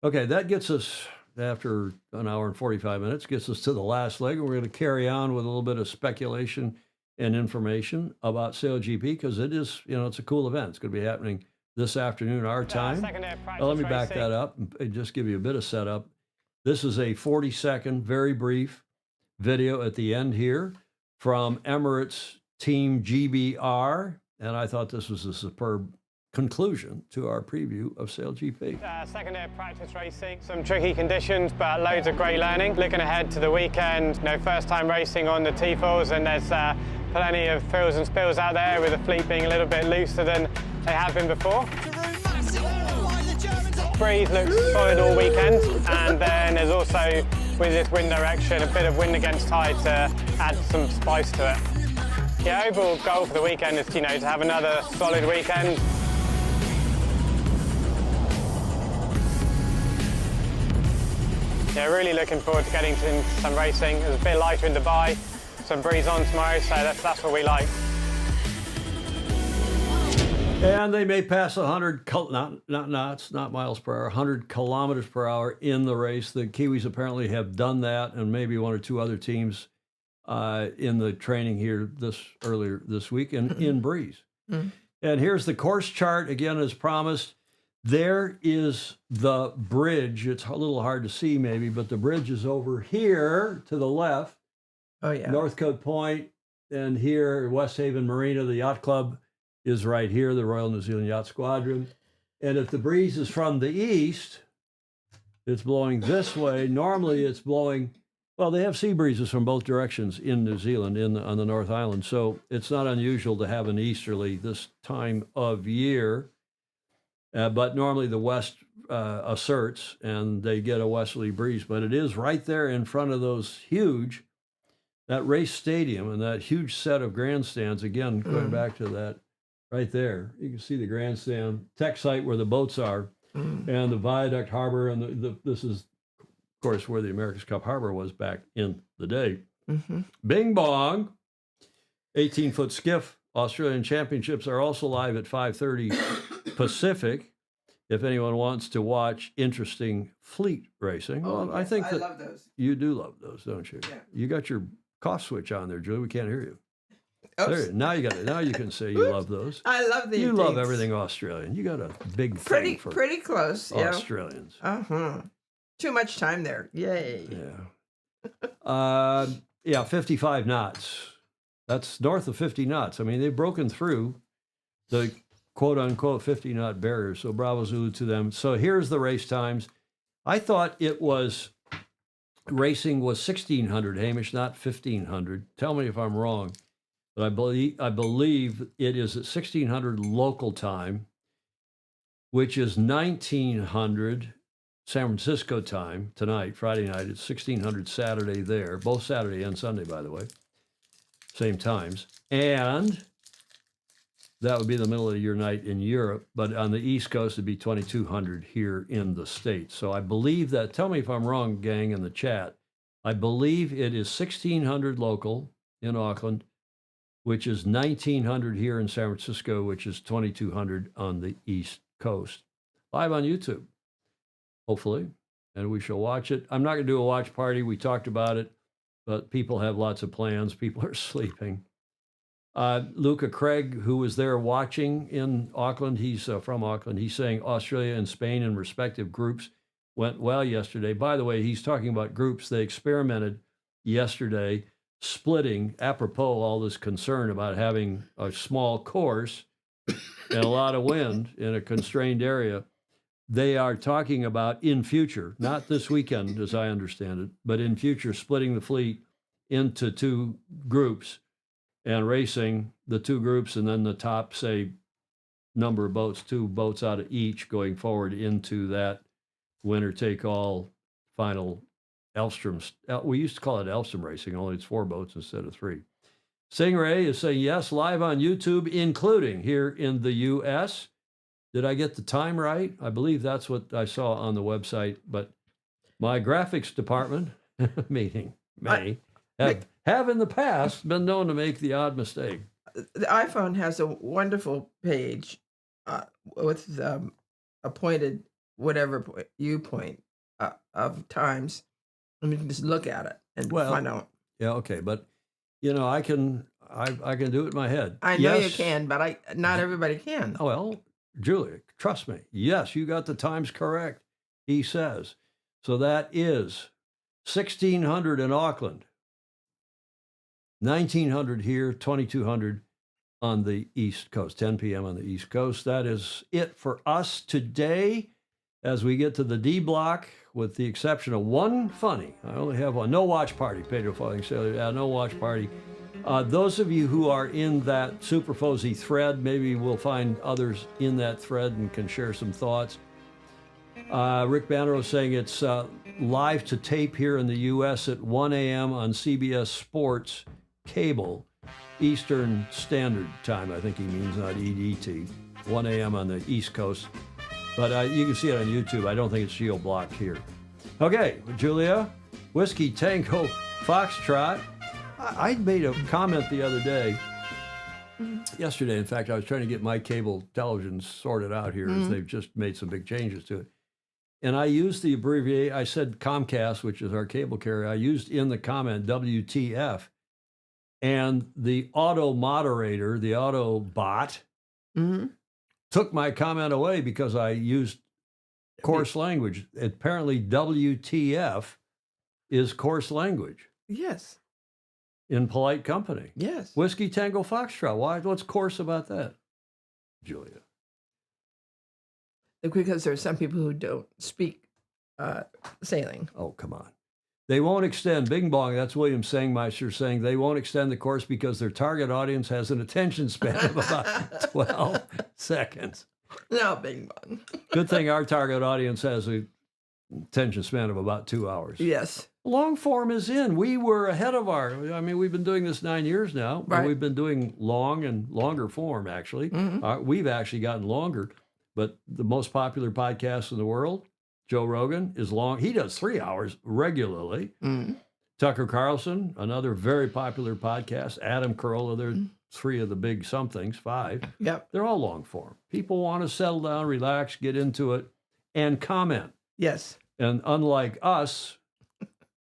Okay, that gets us, after an hour and 45 minutes, gets us to the last leg. We're going to carry on with a little bit of speculation and information about SailGP, because it is, it's a cool event. It's going to be happening this afternoon, our time. Let me back that up and just give you a bit of setup. This is a 40-second, very brief video at the end here from Emirates Team GBR, and I thought this was a superb conclusion to our preview of SailGP. Second day of practice racing, some tricky conditions, but loads of great learning. Looking ahead to the weekend, first time racing on the T-foils, and there's plenty of thrills and spills out there, with the fleet being a little bit looser than they have been before. Breeze looks solid all weekend, and then there's also, with this wind direction, a bit of wind against tide to add some spice to it. Yeah, overall goal for the weekend is to have another solid weekend. Yeah, really looking forward to getting into some racing. It was a bit lighter in Dubai, some breeze on tomorrow, so that's what we like. And they may pass 100, not knots, not miles per hour, 100 kilometers per hour in the race. The Kiwis apparently have done that, and maybe one or two other teams in the training here earlier this week in breeze. Mm-hmm. And here's the course chart again, as promised. There is the bridge. It's a little hard to see maybe, but the bridge is over here to the left. Oh, yeah. Northcote Point, and here, West Haven Marina, the yacht club is right here, the Royal New Zealand Yacht Squadron. And if the breeze is from the east, it's blowing this way. Normally it's blowing, well, they have sea breezes from both directions in New Zealand, on the North Island. So it's not unusual to have an easterly this time of year. But normally the west asserts, and they get a westerly breeze. But it is right there in front of that race stadium and that huge set of grandstands. Again, going back to that right there, you can see the grandstand tech site where the boats are, and the viaduct harbor, and this is, of course, where the America's Cup harbor was back in the day. Mm-hmm. Bing bong, 18-foot skiff Australian Championships are also live at 5:30 Pacific. If anyone wants to watch interesting fleet racing, I think I that love those. you do love those, don't you? Yeah. You got your cough switch on there, Julie. We can't hear you. Oops. There, now you got it. Now you can say you love those. I love these. You love everything Australian. You got a big thing for pretty close. Yeah. Australians. Too much time there. Yay. Yeah. 55 knots. That's north of 50 knots. I mean, they've broken through the quote-unquote 50-knot barrier, so bravo Zulu to them. So here's the race times. I thought racing was 1,600, Hamish, not 1,500. Tell me if I'm wrong, but I believe it is at 1,600 local time, which is 1,900 San Francisco time tonight, Friday night. It's 1,600 Saturday there, both Saturday and Sunday, by the way, same times. And That would be the middle of your night in Europe, but on the East Coast, it'd be 2,200 here in the States. So I believe that, tell me if I'm wrong, gang, in the chat, I believe it is 1,600 local in Auckland, which is 1,900 here in San Francisco, which is 2,200 on the East Coast. Live on YouTube, hopefully, and we shall watch it. I'm not going to do a watch party. We talked about it, but people have lots of plans. People are sleeping. Luca Craig, who was there watching in Auckland, he's from Auckland, he's saying Australia and Spain in respective groups went well yesterday. By the way, he's talking about groups. They experimented yesterday, splitting, apropos all this concern about having a small course and a lot of wind in a constrained area. They are talking about in future, not this weekend as I understand it, but in future splitting the fleet into two groups and racing the two groups, and then the top, say, number of boats, 2 boats out of each going forward into that winner-take-all final Elfstrom. We used to call it Elfstrom racing, only it's 4 boats instead of 3. Stingray is saying yes, live on YouTube, including here in the U.S. Did I get the time right? I believe that's what I saw on the website, but my graphics department meeting have in the past been known to make the odd mistake. The iPhone has a wonderful page with a pointed whatever viewpoint of times, and we can just look at it and find out. Yeah, okay, but you know, I can do it in my head. I know you can, but not everybody can. Well, Julia, trust me. Yes, you got the times correct, he says. So that is 1,600 in Auckland, 1,900 here, 2,200 on the East Coast, 10 p.m. on the East Coast. That is it for us today as we get to the D block, with the exception of one funny. I only have one. No watch party, Pedro Falling Sailor. Yeah, no watch party. Those of you who are in that Super Fuzzy thread, maybe we'll find others in that thread and can share some thoughts. Rick Banner saying it's live to tape here in the U.S. at 1 a.m. on CBS Sports Cable, Eastern Standard Time. I think he means not EDT. 1 a.m. on the East Coast. But you can see it on YouTube. I don't think it's geo-blocked here. Okay, Julia, Whiskey Tango Foxtrot. I made a comment the other day, yesterday, in fact, I was trying to get my cable television sorted out here as they've just made some big changes to it. And I used the abbreviation, I said Comcast, which is our cable carrier. I used in the comment WTF. And the auto moderator, the auto bot, took my comment away because I used coarse language. Apparently, WTF is coarse language. Yes. In polite company. Yes. Whiskey Tango Foxtrot. Why? What's coarse about that, Julia? Because there are some people who don't speak sailing. Oh, come on. They won't extend, Bing Bong, that's William Sangmeister saying, they won't extend the course because their target audience has an attention span of about 12 seconds. No, Bing Bong. Good thing our target audience has an attention span of about 2 hours. Yes. Long form is in. We were ahead of we've been doing this 9 years now. Right. We've been doing long and longer form, actually. We've actually gotten longer. But the most popular podcast in the world, Joe Rogan, is long. He does 3 hours regularly. Tucker Carlson, another very popular podcast. Adam Carolla, they're 3 of the big somethings, 5. Yep. They're all long form. People want to settle down, relax, get into it, and comment. Yes. And unlike us,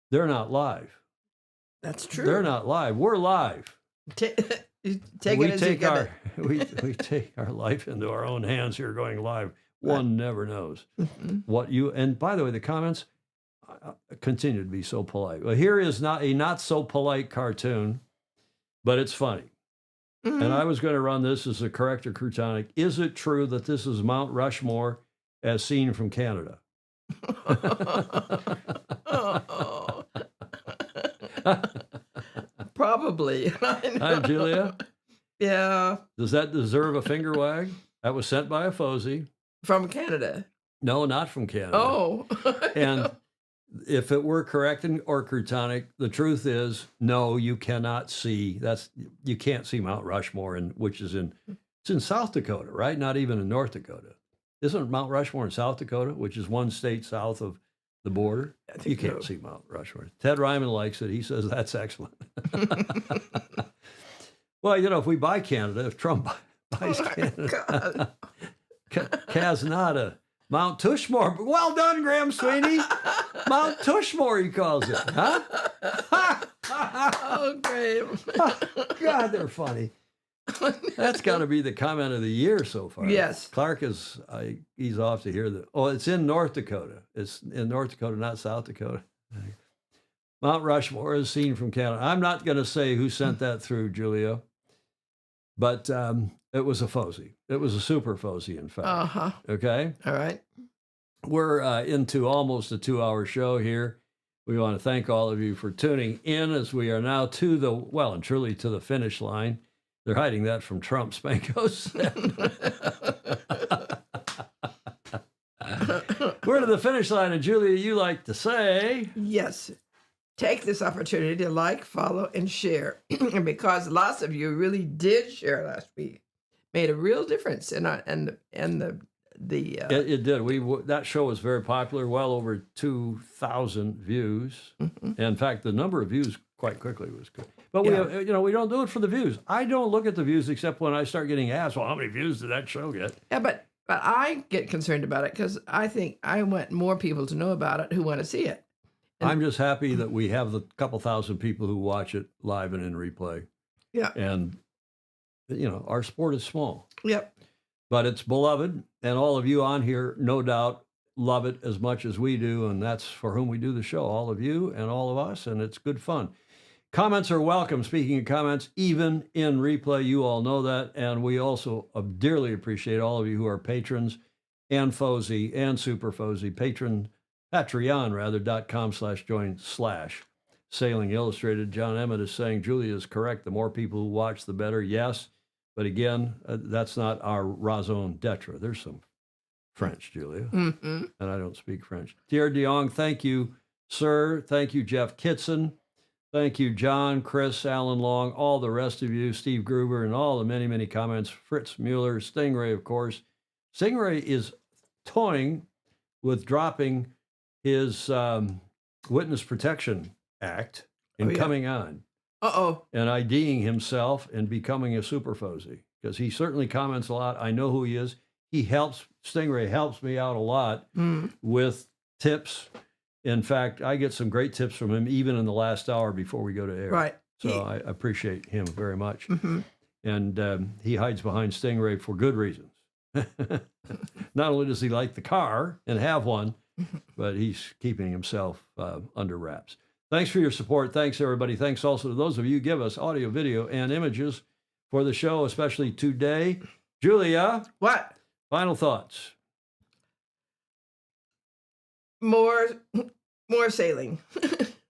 they're not live. That's true. They're not live. We're live. We take our life into our own hands here going live. One never knows what you, and by the way, the comments continue to be so polite. Well, here is not so polite cartoon, but it's funny. And I was going to run this as a corrector croutonic. Is it true that this is Mount Rushmore as seen from Canada? Probably. Hi, Julia. Yeah. Does that deserve a finger wag? That was sent by a Fozy. From Canada? No, not from Canada. Oh. And if it were correct or croutonic, the truth is, no, you cannot see. You can't see Mount Rushmore, which is in It's in South Dakota, right? Not even in North Dakota. Isn't Mount Rushmore in South Dakota, which is one state south of the border? You can't see Mount Rushmore. Ted Ryman likes it. He says that's excellent. Well, you know, if we buy Canada, if Trump buys Canada, Casnada, Mount Tushmore. Well done, Graham Sweeney. Mount Tushmore, he calls it. Huh? Oh, Graham. God, they're funny. That's got to be the comment of the year so far. Yes. Clark is, he's off to hear that. Oh, it's in North Dakota. It's in North Dakota, not South Dakota. Mount Rushmore is seen from Canada. I'm not going to say who sent that through, Julia, but it was a Fozy. It was a super Fozy, in fact. Uh-huh. Okay? All right. We're into almost a 2-hour show here. We want to thank all of you for tuning in as we are now to the, well and truly to the finish line. They're hiding that from Trump, Spanko said. We're to the finish line, and Julia, you like to say... Yes. Take this opportunity to like, follow, and share. And because lots of you really did share last week, made a real difference in our, and the It did. That show was very popular, well over 2,000 views. Mm-hmm. In fact, the number of views quite quickly was good. But we don't do it for the views. I don't look at the views except when I start getting asked, well, how many views did that show get? Yeah, but I get concerned about it because I think I want more people to know about it who want to see it. And I'm just happy that we have the couple thousand people who watch it live and in replay. Yeah. And, you know, our sport is small. Yep. But it's beloved, and all of you on here, no doubt, love it as much as we do, and that's for whom we do the show, all of you and all of us, and it's good fun. Comments are welcome. Speaking of comments, even in replay, you all know that, and we also dearly appreciate all of you who are patrons and Fozy and Super Fozy, Patreon.com/join/Sailing Illustrated. Jon Emmett is saying Julia is correct. The more people who watch, the better. Yes. But again, that's not our raison d'etre. There's some French, Julia, and I don't speak French. Thierry Diong, thank you, sir. Thank you, Jeff Kitson. Thank you, John, Chris, Alan Long, all the rest of you, Steve Gruber, and all the many, many comments. Fritz Mueller, Stingray, of course. Stingray is toying with dropping his Witness Protection Act and coming on. Uh-oh. And IDing himself and becoming a super Fozy, because he certainly comments a lot. I know who he is. Stingray helps me out a lot with tips. In fact, I get some great tips from him even in the last hour before we go to air. Right. So I appreciate him very much. Mm-hmm. And he hides behind Stingray for good reasons. Not only does he like the car and have one, but he's keeping himself under wraps. Thanks for your support. Thanks, everybody. Thanks also to those of you who give us audio, video, and images for the show, especially today. Julia. What? Final thoughts. More sailing.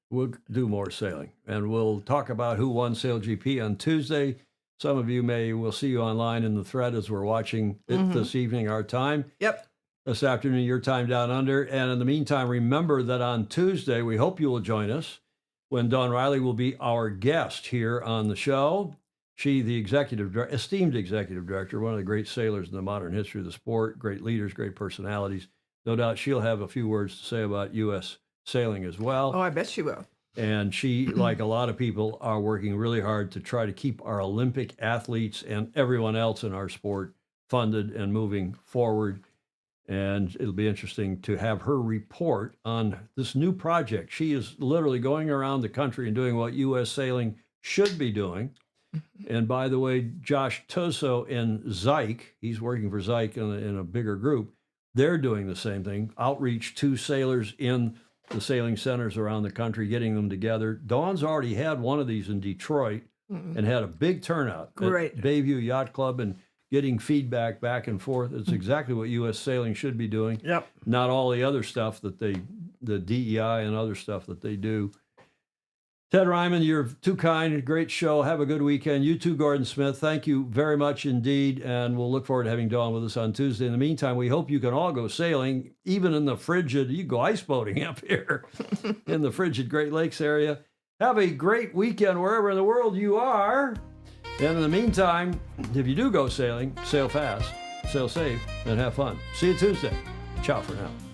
We'll do more sailing. And we'll talk about who won SailGP on Tuesday. Some of you we'll see you online in the thread as we're watching it this evening, our time. Yep. This afternoon, your time down under. And in the meantime, remember that on Tuesday, we hope you will join us when Dawn Riley will be our guest here on the show. She, the esteemed executive director, one of the great sailors in the modern history of the sport, great leaders, great personalities. No doubt she'll have a few words to say about U.S. sailing as well. Oh, I bet she will. And she, like a lot of people, are working really hard to try to keep our Olympic athletes and everyone else in our sport funded and moving forward. And it'll be interesting to have her report on this new project. She is literally going around the country and doing what U.S. sailing should be doing. And by the way, Josh Toso and Zyke, he's working for Zyke in a bigger group, they're doing the same thing, outreach to sailors in the sailing centers around the country, getting them together. Dawn's already had one of these in Detroit and had a big turnout at Bayview Yacht Club and getting feedback back and forth. It's exactly what U.S. sailing should be doing. Yep. Not all the other stuff that the DEI and other stuff that they do. Ted Ryman, you're too kind. Great show. Have a good weekend. You too, Gordon Smith. Thank you very much indeed. And we'll look forward to having Dawn with us on Tuesday. In the meantime, we hope you can all go sailing, even in the frigid, you go ice boating up here in the frigid Great Lakes area. Have a great weekend wherever in the world you are. And in the meantime, if you do go sailing, sail fast, sail safe, and have fun. See you Tuesday. Ciao for now.